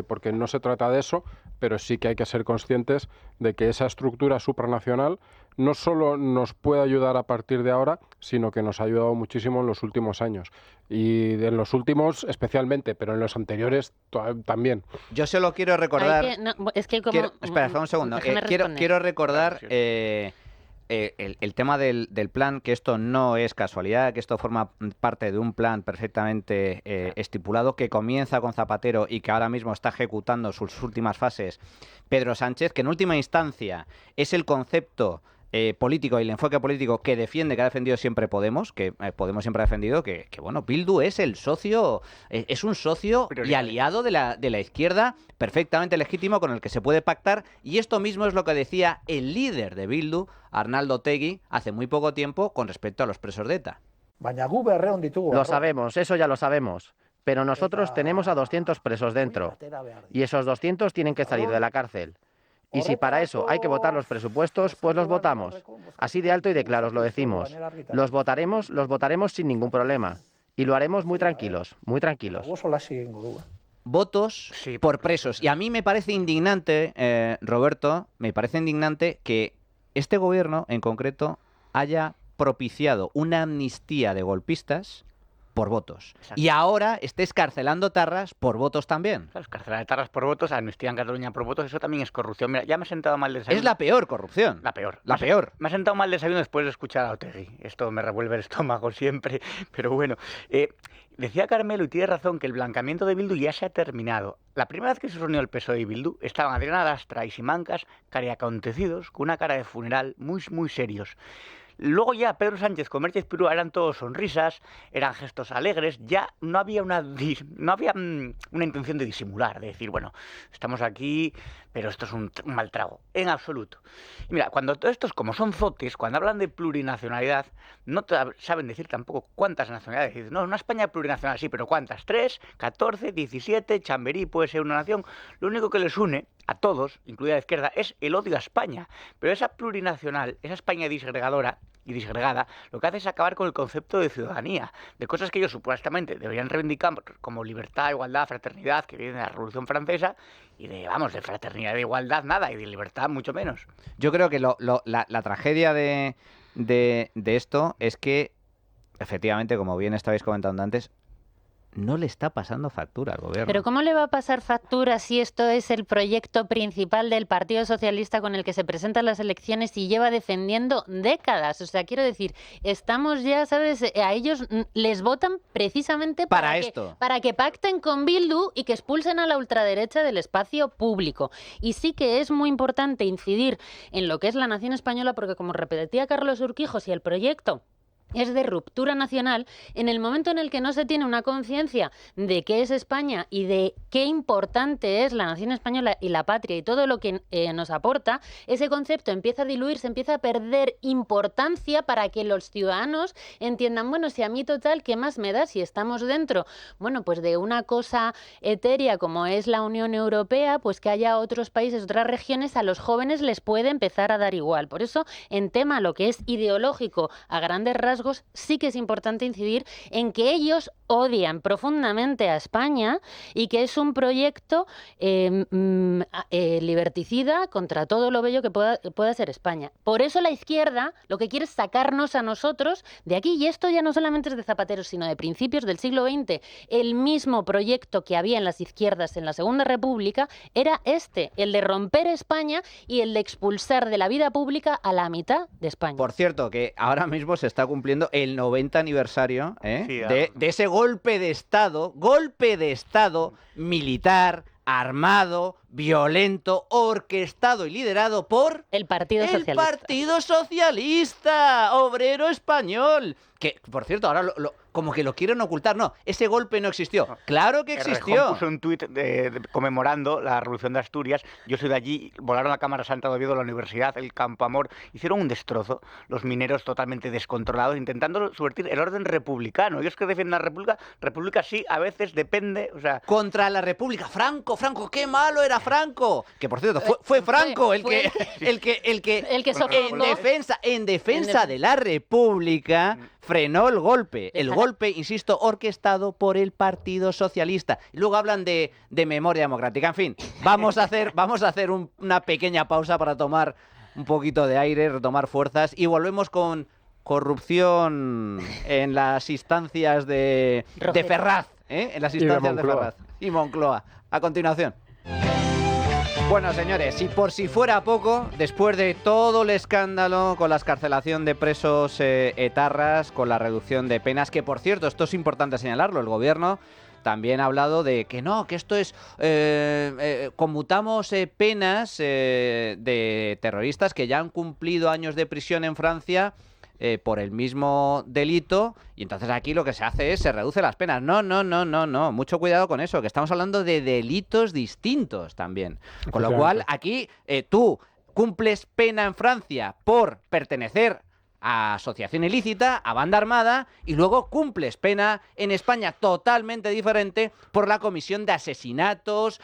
S4: porque no se trata de eso, pero sí que hay que ser conscientes de que esa estructura supranacional no solo nos puede ayudar a partir de ahora, sino que nos ha ayudado muchísimo en los últimos años. Y en los últimos especialmente, pero en los anteriores también.
S1: Yo solo quiero recordar...
S3: es que como...
S1: Espera, un segundo. Quiero recordar el tema del plan, que esto no es casualidad, que esto forma parte de un plan perfectamente estipulado, que comienza con Zapatero y que ahora mismo está ejecutando sus últimas fases Pedro Sánchez, que en última instancia es el concepto político y el enfoque político que defiende, que ha defendido siempre Podemos, que Podemos siempre ha defendido que bueno, Bildu es el socio, es un socio y aliado de la izquierda perfectamente legítimo con el que se puede pactar, y esto mismo es lo que decía el líder de Bildu, Arnaldo Otegi, hace muy poco tiempo con respecto a los presos de ETA.
S8: Lo sabemos, eso ya lo sabemos. Pero nosotros tenemos a 200 presos dentro, y esos 200 tienen que salir de la cárcel. Y si para eso hay que votar los presupuestos, pues los votamos. Así de alto y de claro os lo decimos. Los votaremos sin ningún problema. Y lo haremos muy tranquilos, muy tranquilos.
S1: Votos por presos. Y a mí me parece indignante, Roberto, me parece indignante que este gobierno en concreto haya propiciado una amnistía de golpistas por votos.
S2: Exacto.
S1: Y ahora esté escarcelando tarras por votos también.
S2: Claro, escarcelar de tarras por votos, amnistía en Cataluña por votos, eso también es corrupción. Mira, ya me ha sentado mal el desayuno.
S1: Es la peor corrupción.
S2: La peor.
S1: La peor.
S2: Me ha sentado mal el desayuno después de escuchar a Otegi. Esto me revuelve el estómago siempre, pero bueno. Decía Carmelo, y tiene razón, que el blancamiento de Bildu ya se ha terminado. La primera vez que se reunió el PSOE y Bildu, estaban Adriana Lastra y Simancas cariacontecidos, con una cara de funeral, muy, muy serios. Luego ya Pedro Sánchez con Merche Espirúa eran todos sonrisas, eran gestos alegres, ya no había una intención de disimular, de decir, bueno, estamos aquí, pero esto es un mal trago, en absoluto. Y mira, cuando todos estos, como son zotes, cuando hablan de plurinacionalidad, no saben decir tampoco cuántas nacionalidades. Dicen, no, una España plurinacional, sí, pero ¿cuántas? 3, 14, 17, Chamberí puede ser una nación. Lo único que les une a todos, incluida la izquierda, es el odio a España. Pero esa plurinacional, esa España disgregadora y disgregada, lo que hace es acabar con el concepto de ciudadanía, de cosas que ellos supuestamente deberían reivindicar como libertad, igualdad, fraternidad, que vienen de la Revolución Francesa, y de fraternidad, de igualdad nada, y de libertad mucho menos.
S1: Yo creo que la tragedia de esto es que, efectivamente, como bien estabais comentando antes, no le está pasando factura al gobierno.
S3: Pero ¿cómo le va a pasar factura si esto es el proyecto principal del Partido Socialista con el que se presentan las elecciones y lleva defendiendo décadas? O sea, quiero decir, estamos ya, ¿sabes? A ellos les votan precisamente
S1: para esto.
S3: Para que pacten con Bildu y que expulsen a la ultraderecha del espacio público. Y sí que es muy importante incidir en lo que es la nación española, porque como repetía Carlos Urquijo, si el proyecto es de ruptura nacional, en el momento en el que no se tiene una conciencia de qué es España y de qué importante es la nación española y la patria y todo lo que nos aporta, ese concepto empieza a diluirse, empieza a perder importancia para que los ciudadanos entiendan, bueno, si a mí total, ¿qué más me da si estamos dentro? Bueno, pues de una cosa etérea como es la Unión Europea, pues que haya otros países, otras regiones, a los jóvenes les puede empezar a dar igual. Por eso, en tema lo que es ideológico a grandes rasgos, sí que es importante incidir en que ellos odian profundamente a España y que es un proyecto liberticida contra todo lo bello que pueda ser España. Por eso la izquierda lo que quiere es sacarnos a nosotros de aquí, y esto ya no solamente es de Zapatero, sino de principios del siglo XX. El mismo proyecto que había en las izquierdas en la Segunda República era el de romper España y el de expulsar de la vida pública a la mitad de España.
S1: Por cierto, que ahora mismo se está cumpliendo el 90 aniversario
S2: Sí,
S1: de ese golpe de Estado militar, armado, violento, orquestado y liderado por
S3: el Partido Socialista.
S1: Partido Socialista Obrero Español. Que, por cierto, ahora como que lo quieren ocultar. No, ese golpe no existió. Claro que existió.
S2: Errejón puso un tuit conmemorando la Revolución de Asturias. Yo soy de allí, volaron a Cámara Santa de Oviedo, la universidad, el Campo Amor. Hicieron un destrozo, los mineros totalmente descontrolados, intentando subvertir el orden republicano. Ellos que defienden la República sí, a veces depende, o sea...
S1: Contra la República. Franco, qué malo era Franco. Que, por cierto, fue Franco el que en defensa de la República frenó el golpe. El golpe, insisto, orquestado por el Partido Socialista. Y luego hablan de memoria democrática. En fin, vamos a hacer una pequeña pausa para tomar un poquito de aire, retomar fuerzas y volvemos con corrupción en las instancias de Ferraz, en las instancias de Ferraz y Moncloa. A continuación. Bueno, señores, y por si fuera poco, después de todo el escándalo con la excarcelación de presos etarras, con la reducción de penas, que por cierto, esto es importante señalarlo, el gobierno también ha hablado de que no, que esto es, conmutamos penas de terroristas que ya han cumplido años de prisión en Francia por el mismo delito, y entonces aquí lo que se hace es se reduce las penas. No, mucho cuidado con eso, que estamos hablando de delitos distintos también. Con lo cual, aquí tú cumples pena en Francia por pertenecer a asociación ilícita, a banda armada, y luego cumples pena en España totalmente diferente por la comisión de asesinatos,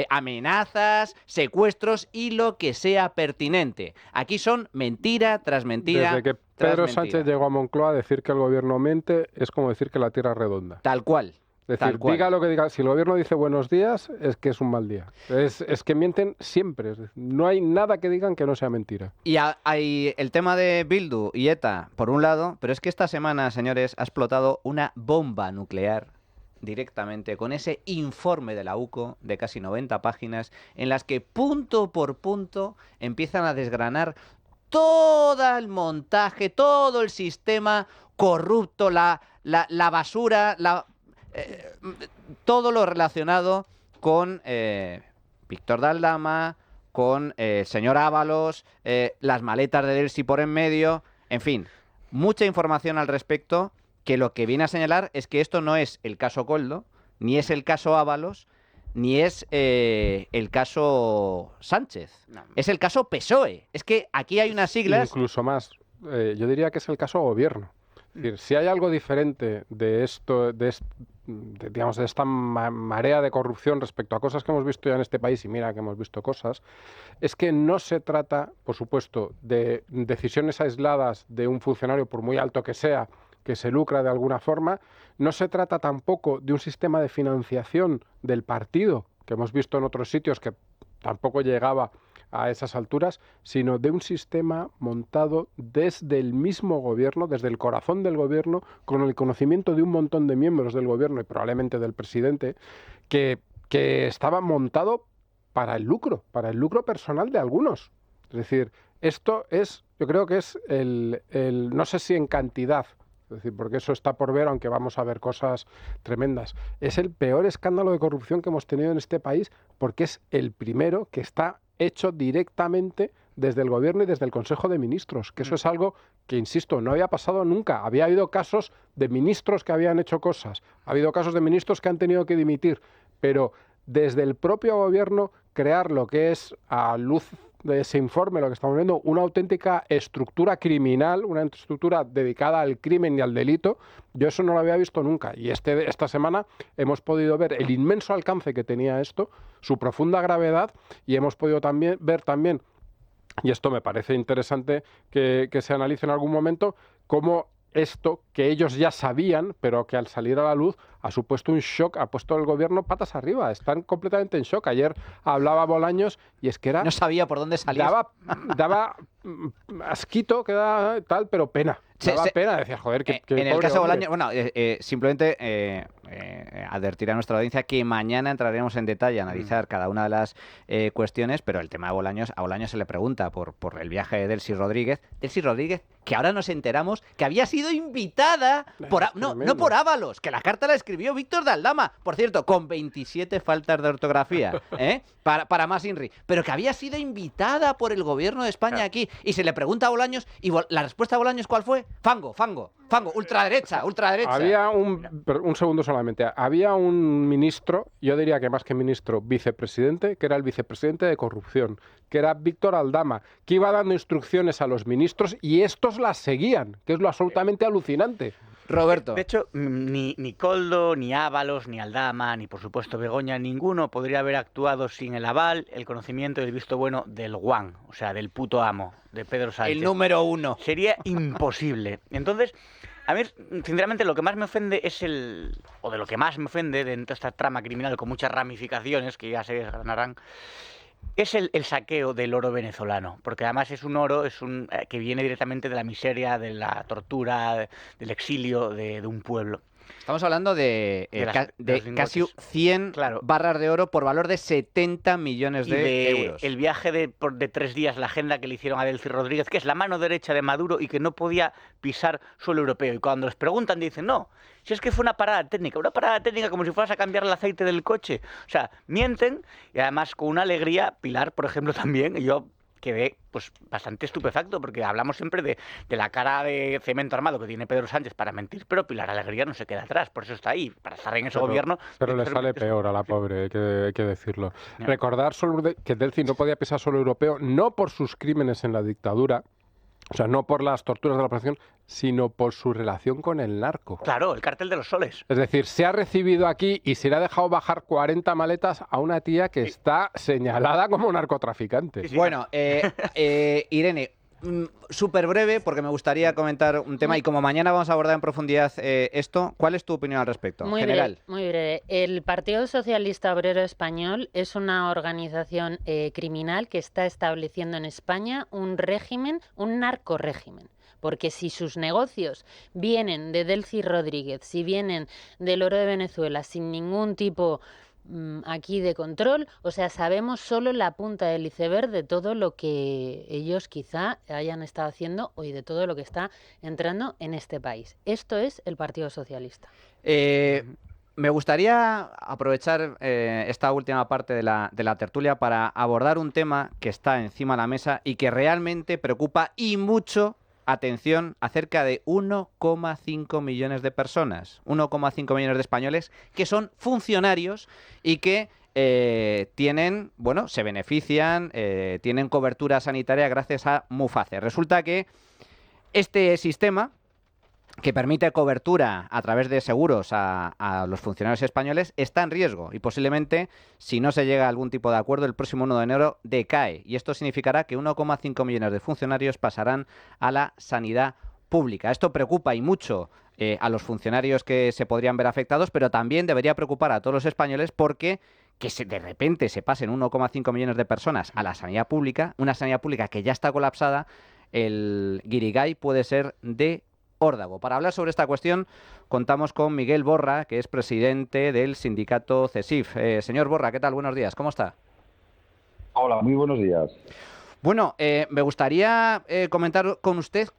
S1: amenazas, secuestros y lo que sea pertinente. Aquí son mentira tras mentira.
S4: Desde que Pedro Sánchez llegó a Moncloa, decir que el gobierno mente es como decir que la tierra es redonda.
S1: Tal cual.
S4: Es decir, diga lo que diga, si el gobierno dice buenos días, es que es un mal día. Es que mienten siempre. No hay nada que digan que no sea mentira.
S1: Y hay el tema de Bildu y ETA, por un lado, pero es que esta semana, señores, ha explotado una bomba nuclear directamente con ese informe de la UCO de casi 90 páginas en las que punto por punto empiezan a desgranar todo el montaje, todo el sistema corrupto, la basura, todo lo relacionado con Víctor de Aldama, con el señor Ábalos, las maletas de Delsi por en medio, en fin, mucha información al respecto, que lo que viene a señalar es que esto no es el caso Koldo, ni es el caso Ábalos, ni es el caso Sánchez, es el caso PSOE. Es que aquí hay unas siglas...
S4: Incluso más, yo diría que es el caso gobierno. Es decir, si hay algo diferente de esto, digamos, de esta marea de corrupción respecto a cosas que hemos visto ya en este país, y mira que hemos visto cosas, es que no se trata, por supuesto, de decisiones aisladas de un funcionario, por muy alto que sea, que se lucra de alguna forma. No se trata tampoco de un sistema de financiación del partido, que hemos visto en otros sitios que tampoco llegaba a esas alturas, sino de un sistema montado desde el mismo gobierno, desde el corazón del gobierno, con el conocimiento de un montón de miembros del gobierno y probablemente del presidente, que estaba montado para el lucro personal de algunos. Es decir, esto es, yo creo que es no sé si en cantidad, es decir, porque eso está por ver, aunque vamos a ver cosas tremendas. Es el peor escándalo de corrupción que hemos tenido en este país, porque es el primero que está hecho directamente desde el gobierno y desde el Consejo de Ministros, que eso es algo que, insisto, no había pasado nunca. Había habido casos de ministros que habían hecho cosas, ha habido casos de ministros que han tenido que dimitir, pero desde el propio gobierno crear lo que es, a luz de ese informe, lo que estamos viendo, una auténtica estructura criminal, una estructura dedicada al crimen y al delito, yo eso no lo había visto nunca. Y esta semana hemos podido ver el inmenso alcance que tenía esto, su profunda gravedad, y hemos podido ver también, y esto me parece interesante que se analice en algún momento, cómo esto que ellos ya sabían, pero que al salir a la luz ha supuesto un shock, ha puesto el gobierno patas arriba, están completamente en shock. Ayer hablaba Bolaños y es que no
S1: sabía por dónde salir.
S4: Daba asquito, que da tal, pero pena. Daba pena, decía, joder, que
S1: en el caso de Bolaños, bueno, simplemente advertir a nuestra audiencia que mañana entraremos en detalle a analizar cada una de las cuestiones, pero el tema de Bolaños, a Bolaños se le pregunta por el viaje de Delsi Rodríguez, que ahora nos enteramos que había sido invitada no por Ábalos, que la carta la escribió Víctor de Aldama, por cierto, con 27 faltas de ortografía, para más INRI, pero que había sido invitada por el gobierno de España aquí, y se le pregunta a Bolaños, y la respuesta a Bolaños, ¿cuál fue? Fango, ultraderecha.
S4: Había un segundo solamente, había un ministro, yo diría que más que ministro, vicepresidente, que era el vicepresidente de corrupción, que era Víctor Aldama, que iba dando instrucciones a los ministros y estos las seguían, que es lo absolutamente alucinante.
S1: Roberto.
S2: De hecho, ni Koldo, ni Ábalos, ni Aldama, ni por supuesto Begoña, ninguno podría haber actuado sin el aval, el conocimiento y el visto bueno del guan, o sea, del puto amo, de Pedro Sánchez.
S1: El número uno.
S2: Sería imposible. Entonces, a mí, sinceramente, lo que más me ofende de lo que más me ofende dentro de esta trama criminal con muchas ramificaciones, que ya se desgranarán, Es el saqueo del oro venezolano, porque además es un oro que viene directamente de la miseria, de la tortura, del exilio de un pueblo.
S1: Estamos hablando de casi 100 barras de oro por valor de 70 millones de euros.
S2: El viaje de 3 días, la agenda que le hicieron a Delcy Rodríguez, que es la mano derecha de Maduro y que no podía pisar suelo europeo. Y cuando les preguntan dicen, no, si es que fue una parada técnica como si fueras a cambiar el aceite del coche. O sea, mienten y además con una alegría. Pilar, por ejemplo, también, yo quedé pues bastante estupefacto, porque hablamos siempre de la cara de cemento armado que tiene Pedro Sánchez para mentir, pero Pilar Alegría no se queda atrás, por eso está ahí, para estar en ese gobierno.
S4: Pero le sale peor a la pobre, hay que decirlo. No. Recordar que Delcy no podía pisar suelo europeo, no por sus crímenes en la dictadura, o sea, no por las torturas de la oposición, sino por su relación con el narco.
S2: Claro, el cártel de los soles.
S4: Es decir, se ha recibido aquí y se le ha dejado bajar 40 maletas a una tía que está señalada como narcotraficante.
S1: Sí, sí. Bueno, Irene, súper breve, porque me gustaría comentar un tema y como mañana vamos a abordar en profundidad esto, ¿cuál es tu opinión al respecto?
S3: Muy
S1: general.
S3: Muy breve. El Partido Socialista Obrero Español es una organización criminal que está estableciendo en España un régimen, un narcorrégimen. Porque si sus negocios vienen de Delcy Rodríguez, si vienen del oro de Venezuela sin ningún tipo aquí de control, o sea, sabemos solo la punta del iceberg de todo lo que ellos quizá hayan estado haciendo y de todo lo que está entrando en este país. Esto es el Partido Socialista.
S1: Me gustaría aprovechar esta última parte de la tertulia para abordar un tema que está encima de la mesa y que realmente preocupa y mucho, atención, a cerca de 1,5 millones de personas, 1,5 millones de españoles que son funcionarios y que tienen, bueno, se benefician, tienen cobertura sanitaria gracias a Muface. Resulta que este sistema que permite cobertura a través de seguros a los funcionarios españoles está en riesgo y posiblemente, si no se llega a algún tipo de acuerdo, el próximo 1 de enero decae. Y esto significará que 1,5 millones de funcionarios pasarán a la sanidad pública. Esto preocupa y mucho a los funcionarios que se podrían ver afectados, pero también debería preocupar a todos los españoles porque de repente se pasen 1,5 millones de personas a la sanidad pública, una sanidad pública que ya está colapsada, el guirigay puede ser de órdago. Para hablar sobre esta cuestión contamos con Miguel Borra, que es presidente del sindicato CESIF. Señor Borra, ¿qué tal? Buenos días, ¿cómo está?
S9: Hola, muy buenos días.
S1: Bueno, me gustaría comentar con usted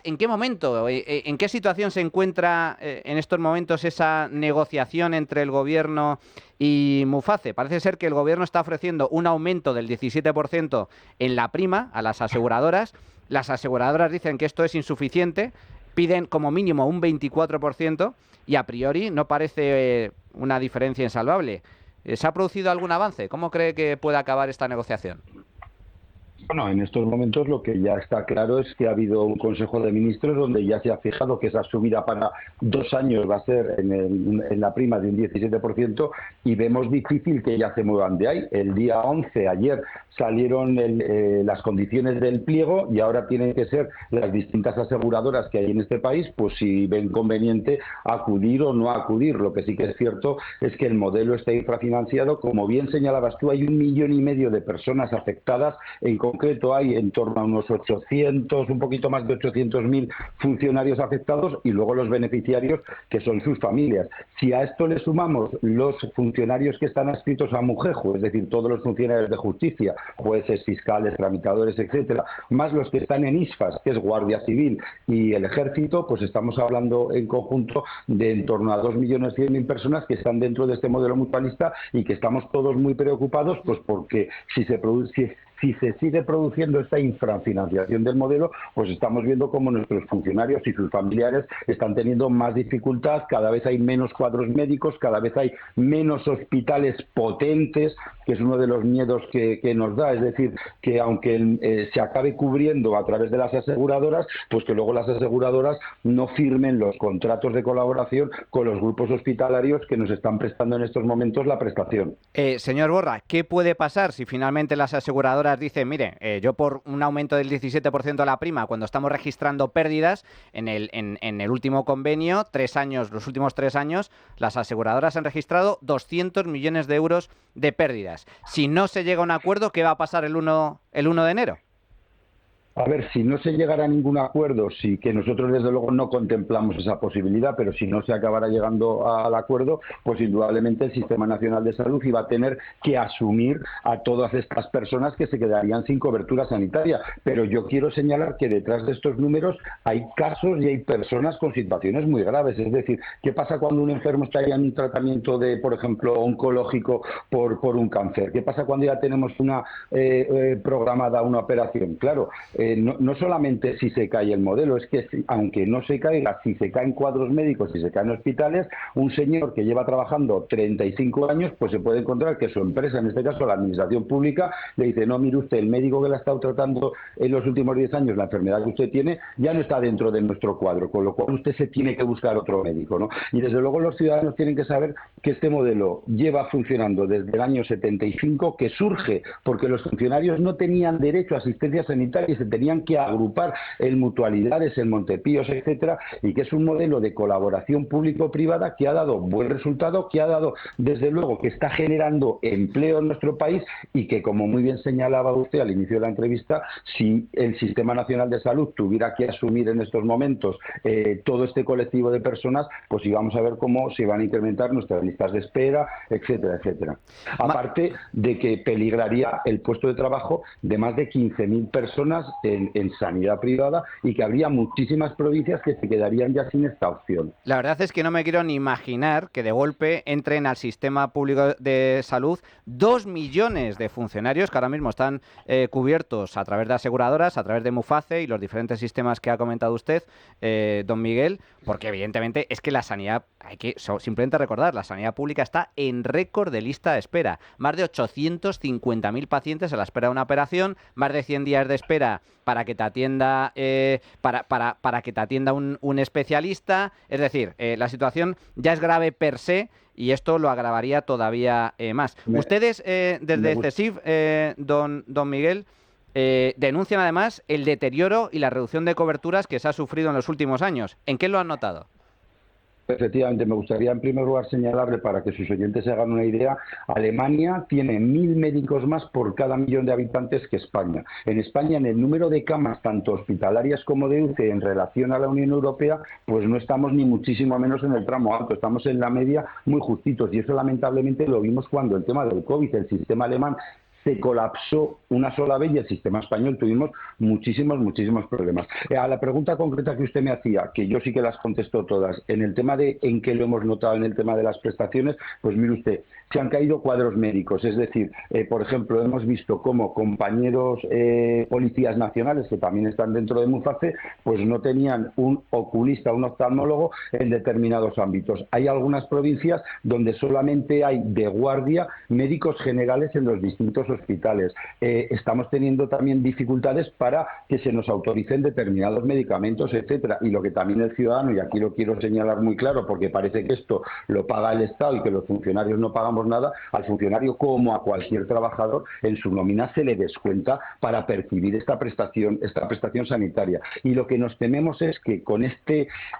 S1: en qué momento, en qué situación se encuentra en estos momentos esa negociación entre el Gobierno y Muface. Parece ser que el Gobierno está ofreciendo un aumento del 17% en la prima a las aseguradoras. Las aseguradoras dicen que esto es insuficiente, piden como mínimo un 24% y a priori no parece una diferencia insalvable. ¿Se ha producido algún avance? ¿Cómo cree que puede acabar esta negociación?
S9: Bueno, en estos momentos lo que ya está claro es que ha habido un Consejo de Ministros donde ya se ha fijado que esa subida para 2 años va a ser en la prima de un 17% y vemos difícil que ya se muevan de ahí. El día 11, ayer, salieron las condiciones del pliego y ahora tienen que ser las distintas aseguradoras que hay en este país, pues si ven conveniente acudir o no acudir. Lo que sí que es cierto es que el modelo está infrafinanciado. Como bien señalabas tú, hay 1,5 millones de personas afectadas. En concreto hay en torno a unos 800, un poquito más de 800.000 funcionarios afectados y luego los beneficiarios que son sus familias. Si a esto le sumamos los funcionarios que están adscritos a Mujejo, es decir, todos los funcionarios de justicia, jueces, fiscales, tramitadores, etcétera, más los que están en ISFAS, que es Guardia Civil y el Ejército, pues estamos hablando en conjunto de en torno a 2.100.000 personas que están dentro de este modelo mutualista y que estamos todos muy preocupados, pues porque si se sigue produciendo esta infrafinanciación del modelo, pues estamos viendo cómo nuestros funcionarios y sus familiares están teniendo más dificultad, cada vez hay menos cuadros médicos, cada vez hay menos hospitales potentes, que es uno de los miedos que nos da, es decir, que aunque se acabe cubriendo a través de las aseguradoras, pues que luego las aseguradoras no firmen los contratos de colaboración con los grupos hospitalarios que nos están prestando en estos momentos la prestación.
S1: Señor Borra, ¿qué puede pasar si finalmente las aseguradoras dicen, mire, yo por un aumento del 17% de la prima, cuando estamos registrando pérdidas, en el último convenio, los últimos 3 años, las aseguradoras han registrado 200 millones de euros de pérdidas? días. Si no se llega a un acuerdo, ¿qué va a pasar el 1 de enero?
S9: A ver, si no se llegara a ningún acuerdo, sí que nosotros desde luego no contemplamos esa posibilidad, pero si no se acabara llegando al acuerdo, pues indudablemente el Sistema Nacional de Salud iba a tener que asumir a todas estas personas que se quedarían sin cobertura sanitaria. Pero yo quiero señalar que detrás de estos números hay casos y hay personas con situaciones muy graves. Es decir, ¿qué pasa cuando un enfermo está ya en un tratamiento de, por ejemplo, oncológico por un cáncer? ¿Qué pasa cuando ya tenemos una programada una operación? Claro, no solamente si se cae el modelo, es que aunque no se caiga, si se caen cuadros médicos, si se caen hospitales, un señor que lleva trabajando 35 años, pues se puede encontrar que su empresa, en este caso la administración pública, le dice, no, mire usted, el médico que la ha estado tratando en los últimos 10 años, la enfermedad que usted tiene, ya no está dentro de nuestro cuadro, con lo cual usted se tiene que buscar otro médico, ¿no? Y desde luego los ciudadanos tienen que saber que este modelo lleva funcionando desde el año 75, que surge porque los funcionarios no tenían derecho a asistencia sanitaria y se tenían que agrupar en mutualidades, en Montepíos, etcétera, y que es un modelo de colaboración público-privada que ha dado buen resultado, que ha dado, desde luego, que está generando empleo en nuestro país y que, como muy bien señalaba usted al inicio de la entrevista, si el Sistema Nacional de Salud tuviera que asumir en estos momentos todo este colectivo de personas, pues íbamos a ver cómo se van a incrementar nuestras listas de espera, etcétera, etcétera. Aparte de que peligraría el puesto de trabajo de más de 15.000 personas en sanidad privada y que habría muchísimas provincias que se quedarían ya sin esta opción.
S1: La verdad es que no me quiero ni imaginar que de golpe entren al sistema público de salud 2 millones de funcionarios que ahora mismo están cubiertos a través de aseguradoras, a través de Muface y los diferentes sistemas que ha comentado usted, don Miguel, porque evidentemente es que la sanidad, hay que simplemente recordar, la sanidad pública está en récord de lista de espera. Más de 850.000 pacientes a la espera de una operación, más de 100 días de espera para que te atienda para que te atienda un especialista. Es decir, la situación ya es grave per se y esto lo agravaría todavía más. Ustedes desde CESIF, don Miguel, denuncian además el deterioro y la reducción de coberturas que se ha sufrido en los últimos años. ¿En qué lo han notado?
S9: Efectivamente, me gustaría en primer lugar señalarle, para que sus oyentes se hagan una idea, Alemania tiene 1.000 médicos más por cada millón de habitantes que España. En España, en el número de camas, tanto hospitalarias como de UCI, en relación a la Unión Europea, pues no estamos ni muchísimo menos en el tramo alto, estamos en la media muy justitos, y eso lamentablemente lo vimos cuando el tema del COVID, el sistema alemán se colapsó una sola vez y el sistema español tuvimos muchísimos problemas. A la pregunta concreta que usted me hacía, que yo sí que las contesto todas, en el tema de en qué lo hemos notado en el tema de las prestaciones, pues mire usted, se han caído cuadros médicos, es decir, por ejemplo, hemos visto cómo compañeros policías nacionales, que también están dentro de Muface, pues no tenían un oculista, un oftalmólogo en determinados ámbitos. Hay algunas provincias donde solamente hay de guardia médicos generales en los distintos hospitales. Estamos teniendo también dificultades para que se nos autoricen determinados medicamentos, etcétera. Y lo que también el ciudadano, y aquí lo quiero señalar muy claro, porque parece que esto lo paga el Estado y que los funcionarios no pagamos nada, al funcionario como a cualquier trabajador en su nómina se le descuenta para percibir esta prestación sanitaria. Y lo que nos tememos es que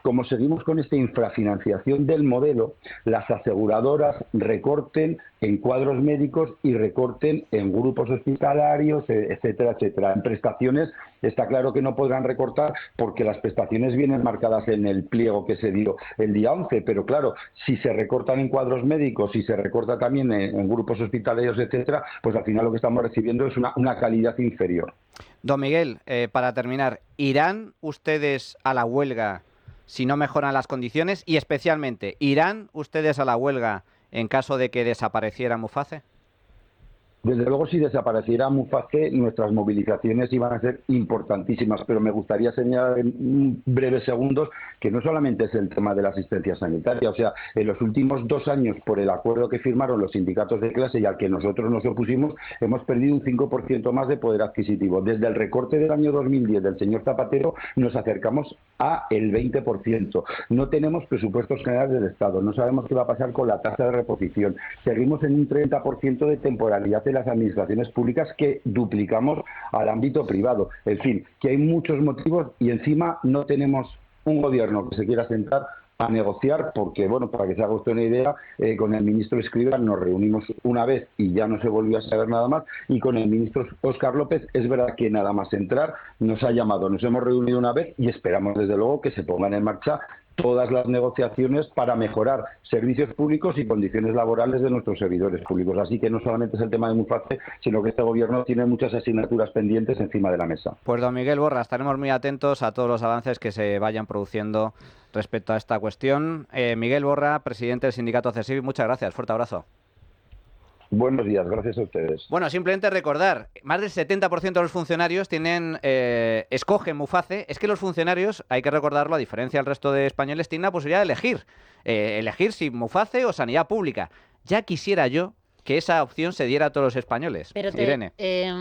S9: como seguimos con esta infrafinanciación del modelo, las aseguradoras recorten en cuadros médicos y recorten en grupos hospitalarios, etcétera, etcétera. En prestaciones está claro que no podrán recortar porque las prestaciones vienen marcadas en el pliego que se dio el día 11, pero claro, si se recortan en cuadros médicos, si se recorta también en grupos hospitalarios, etcétera, pues al final lo que estamos recibiendo es una calidad inferior.
S1: Don Miguel, para terminar, ¿irán ustedes a la huelga si no mejoran las condiciones? Y especialmente, ¿irán ustedes a la huelga en caso de que desapareciera Muface?
S9: Desde luego, si desapareciera Muface, nuestras movilizaciones iban a ser importantísimas, pero me gustaría señalar en breves segundos que no solamente es el tema de la asistencia sanitaria, o sea, en los últimos 2 años, por el acuerdo que firmaron los sindicatos de clase y al que nosotros nos opusimos, hemos perdido un 5% más de poder adquisitivo. Desde el recorte del año 2010 del señor Zapatero nos acercamos a el 20%. No tenemos presupuestos generales del Estado, no sabemos qué va a pasar con la tasa de reposición. Seguimos en un 30% de temporalidad en las administraciones públicas que duplicamos al ámbito privado. En fin, que hay muchos motivos y encima no tenemos un gobierno que se quiera sentar a negociar, porque, bueno, para que se haga usted una idea, con el ministro Escrivá nos reunimos una vez y ya no se volvió a saber nada más, y con el ministro Óscar López es verdad que nada más entrar nos ha llamado, nos hemos reunido una vez y esperamos desde luego que se pongan en marcha todas las negociaciones para mejorar servicios públicos y condiciones laborales de nuestros servidores públicos. Así que no solamente es el tema de Muface, sino que este gobierno tiene muchas asignaturas pendientes encima de la mesa.
S1: Pues don Miguel Borra, estaremos muy atentos a todos los avances que se vayan produciendo respecto a esta cuestión. Miguel Borra, presidente del sindicato CESIF, muchas gracias. Fuerte abrazo.
S9: Buenos días, gracias a ustedes.
S1: Bueno, simplemente recordar, más del 70% de los funcionarios escogen Muface. Es que los funcionarios, hay que recordarlo, a diferencia del resto de españoles, tienen la posibilidad de elegir si Muface o sanidad pública. Ya quisiera yo que esa opción se diera a todos los españoles.
S3: Pero
S1: Irene.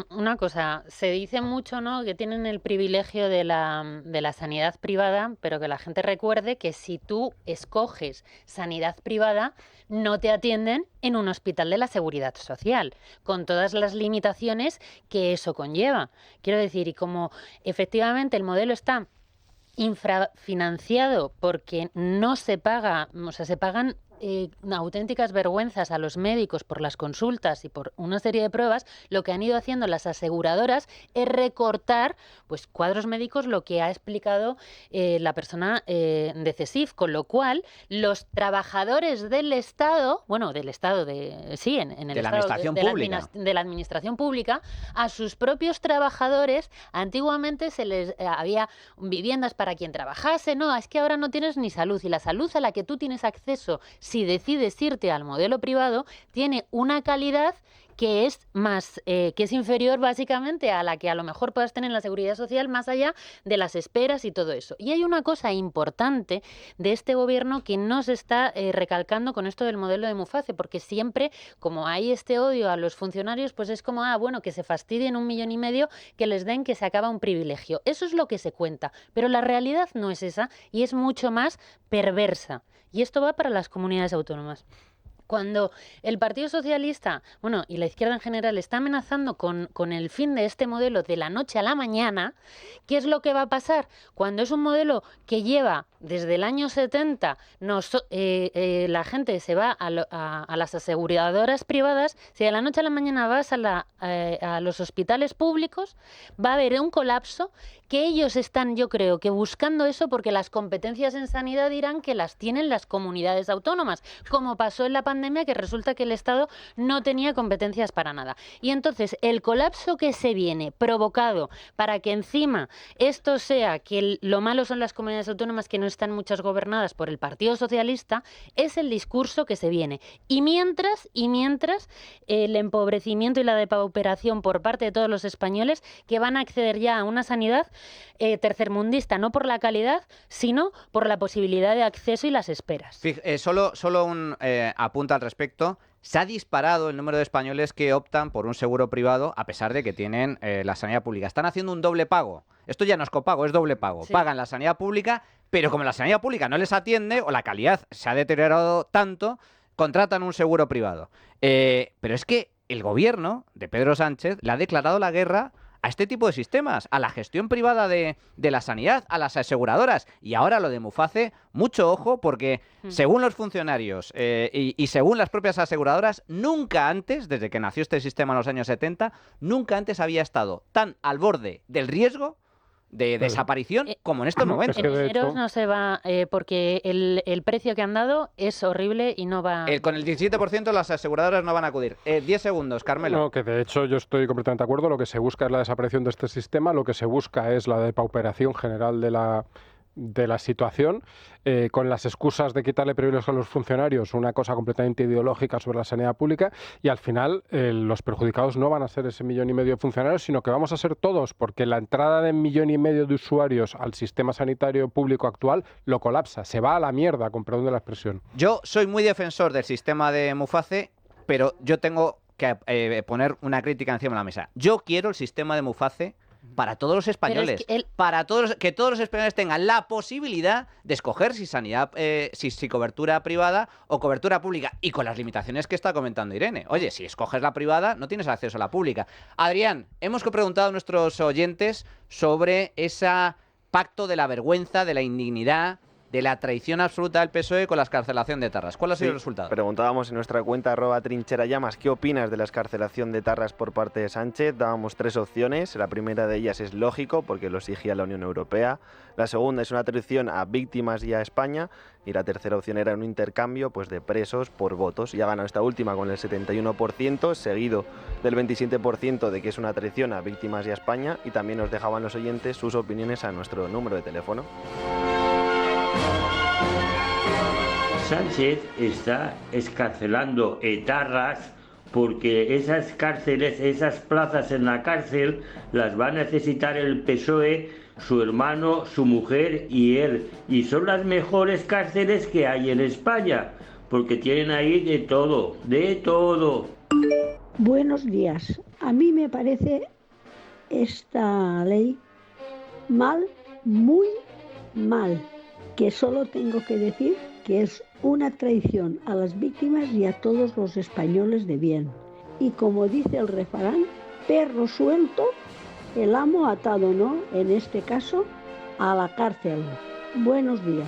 S3: Una cosa, se dice mucho, ¿no?, que tienen el privilegio de la sanidad privada, pero que la gente recuerde que si tú escoges sanidad privada, no te atienden en un hospital de la Seguridad Social, con todas las limitaciones que eso conlleva. Quiero decir, y como efectivamente el modelo está infrafinanciado porque no se paga, o sea, se pagan auténticas vergüenzas a los médicos por las consultas y por una serie de pruebas, lo que han ido haciendo las aseguradoras es recortar pues cuadros médicos, lo que ha explicado la persona de CESIF, con lo cual los trabajadores del Estado, bueno, del Estado, en el
S1: de la
S3: Estado,
S1: administración pública,
S3: de la administración pública, a sus propios trabajadores, antiguamente se les había viviendas para quien trabajase, no, es que ahora no tienes ni salud, y la salud a la que tú tienes acceso si decides irte al modelo privado tiene una calidad que es que es inferior básicamente a la que a lo mejor puedas tener en la Seguridad Social, más allá de las esperas y todo eso. Y hay una cosa importante de este gobierno que no se está recalcando con esto del modelo de Muface, porque siempre, como hay este odio a los funcionarios, pues es como, bueno, que se fastidien 1,5 millones, que les den, que se acaba un privilegio. Eso es lo que se cuenta, pero la realidad no es esa y es mucho más perversa. Y esto va para las comunidades autónomas. Cuando el Partido Socialista, bueno, y la izquierda en general, está amenazando con el fin de este modelo de la noche a la mañana, ¿qué es lo que va a pasar? Cuando es un modelo que lleva desde el año 70, la gente se va a las aseguradoras privadas, si de la noche a la mañana vas a los hospitales públicos, va a haber un colapso, que ellos están, yo creo, que buscando eso porque las competencias en sanidad dirán que las tienen las comunidades autónomas, como pasó en la pandemia, que resulta que el Estado no tenía competencias para nada. Y entonces el colapso que se viene provocado para que encima esto sea que lo malo son las comunidades autónomas que no están muchas gobernadas por el Partido Socialista, es el discurso que se viene. Y mientras el empobrecimiento y la depauperación por parte de todos los españoles que van a acceder ya a una sanidad tercermundista, no por la calidad, sino por la posibilidad de acceso y las esperas.
S1: Solo un apunte al respecto. Se ha disparado el número de españoles que optan por un seguro privado a pesar de que tienen la sanidad pública. Están haciendo un doble pago. Esto ya no es copago, es doble pago. Sí. Pagan la sanidad pública, pero como la sanidad pública no les atiende o la calidad se ha deteriorado tanto, contratan un seguro privado. Pero es que el gobierno de Pedro Sánchez le ha declarado la guerra a este tipo de sistemas, a la gestión privada de la sanidad, a las aseguradoras. Y ahora lo de Muface, mucho ojo, porque según los funcionarios y según las propias aseguradoras, nunca antes, desde que nació este sistema en los años 70, nunca antes había estado tan al borde del riesgo de desaparición como en estos momentos.
S3: En enero no se va, porque el precio que han dado es horrible y no va...
S1: Con el 17% las aseguradoras no van a acudir. 10 segundos, Carmelo.
S4: No, que de hecho yo estoy completamente de acuerdo. Lo que se busca es la desaparición de este sistema, lo que se busca es la depauperación general de la situación, con las excusas de quitarle privilegios a los funcionarios, una cosa completamente ideológica sobre la sanidad pública, y al final los perjudicados no van a ser ese 1,5 millones de funcionarios, sino que vamos a ser todos, porque la entrada de 1,5 millones de usuarios al sistema sanitario público actual lo colapsa, se va a la mierda, con perdón de la expresión.
S1: Yo soy muy defensor del sistema de Muface, pero yo tengo que poner una crítica encima de la mesa. Yo quiero el sistema de Muface para todos los españoles, que todos los españoles tengan la posibilidad de escoger si sanidad, si cobertura privada o cobertura pública, y con las limitaciones que está comentando Irene. Oye, si escoges la privada, no tienes acceso a la pública. Adrián, hemos preguntado a nuestros oyentes sobre ese pacto de la vergüenza, de la indignidad de la traición absoluta del PSOE con la excarcelación de Tarras. ¿Cuál ha sido el resultado?
S10: Preguntábamos en nuestra cuenta @trincherallamas qué opinas de la excarcelación de Tarras por parte de Sánchez. Dábamos 3 opciones. La primera de ellas es lógico, porque lo exigía la Unión Europea. La segunda es una traición a víctimas y a España. Y la tercera opción era un intercambio pues, de presos por votos. Y ha ganado esta última con el 71%, seguido del 27% de que es una traición a víctimas y a España. Y también nos dejaban los oyentes sus opiniones a nuestro número de teléfono.
S11: Sánchez está escarcelando etarras porque esas cárceles, esas plazas en la cárcel las va a necesitar el PSOE, su hermano, su mujer y él. Y son las mejores cárceles que hay en España, porque tienen ahí de todo, de todo.
S12: Buenos días. A mí me parece esta ley mal, muy mal, que solo tengo que decir que es una traición a las víctimas y a todos los españoles de bien. Y como dice el refrán, perro suelto, el amo atado, ¿no? En este caso, a la cárcel. Buenos días.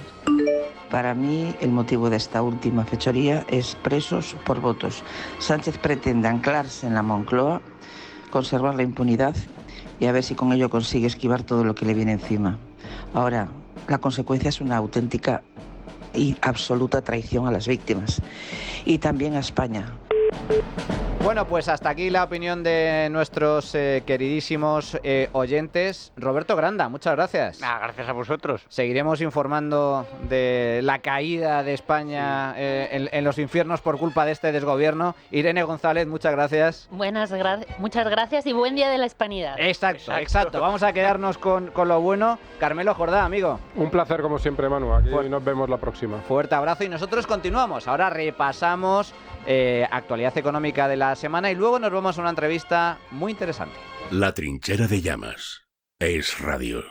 S13: Para mí, el motivo de esta última fechoría es presos por votos. Sánchez pretende anclarse en la Moncloa, conservar la impunidad y a ver si con ello consigue esquivar todo lo que le viene encima. Ahora, la consecuencia es una auténtica y absoluta traición a las víctimas y también a España.
S1: Bueno, pues hasta aquí la opinión de nuestros queridísimos oyentes. Roberto Granda, muchas gracias.
S2: Gracias a vosotros.
S1: Seguiremos informando de la caída de España en los infiernos por culpa de este desgobierno. Irene González, muchas gracias.
S3: Muchas gracias y buen día de la Hispanidad.
S1: Exacto. Vamos a quedarnos con lo bueno. Carmelo Jordá, amigo.
S4: Un placer como siempre, Manu. Aquí nos vemos la próxima.
S1: Fuerte abrazo y nosotros continuamos. Ahora repasamos actualidad económica de la semana y luego nos vamos a una entrevista muy interesante.
S6: La Trinchera de Llamas. Es Radio.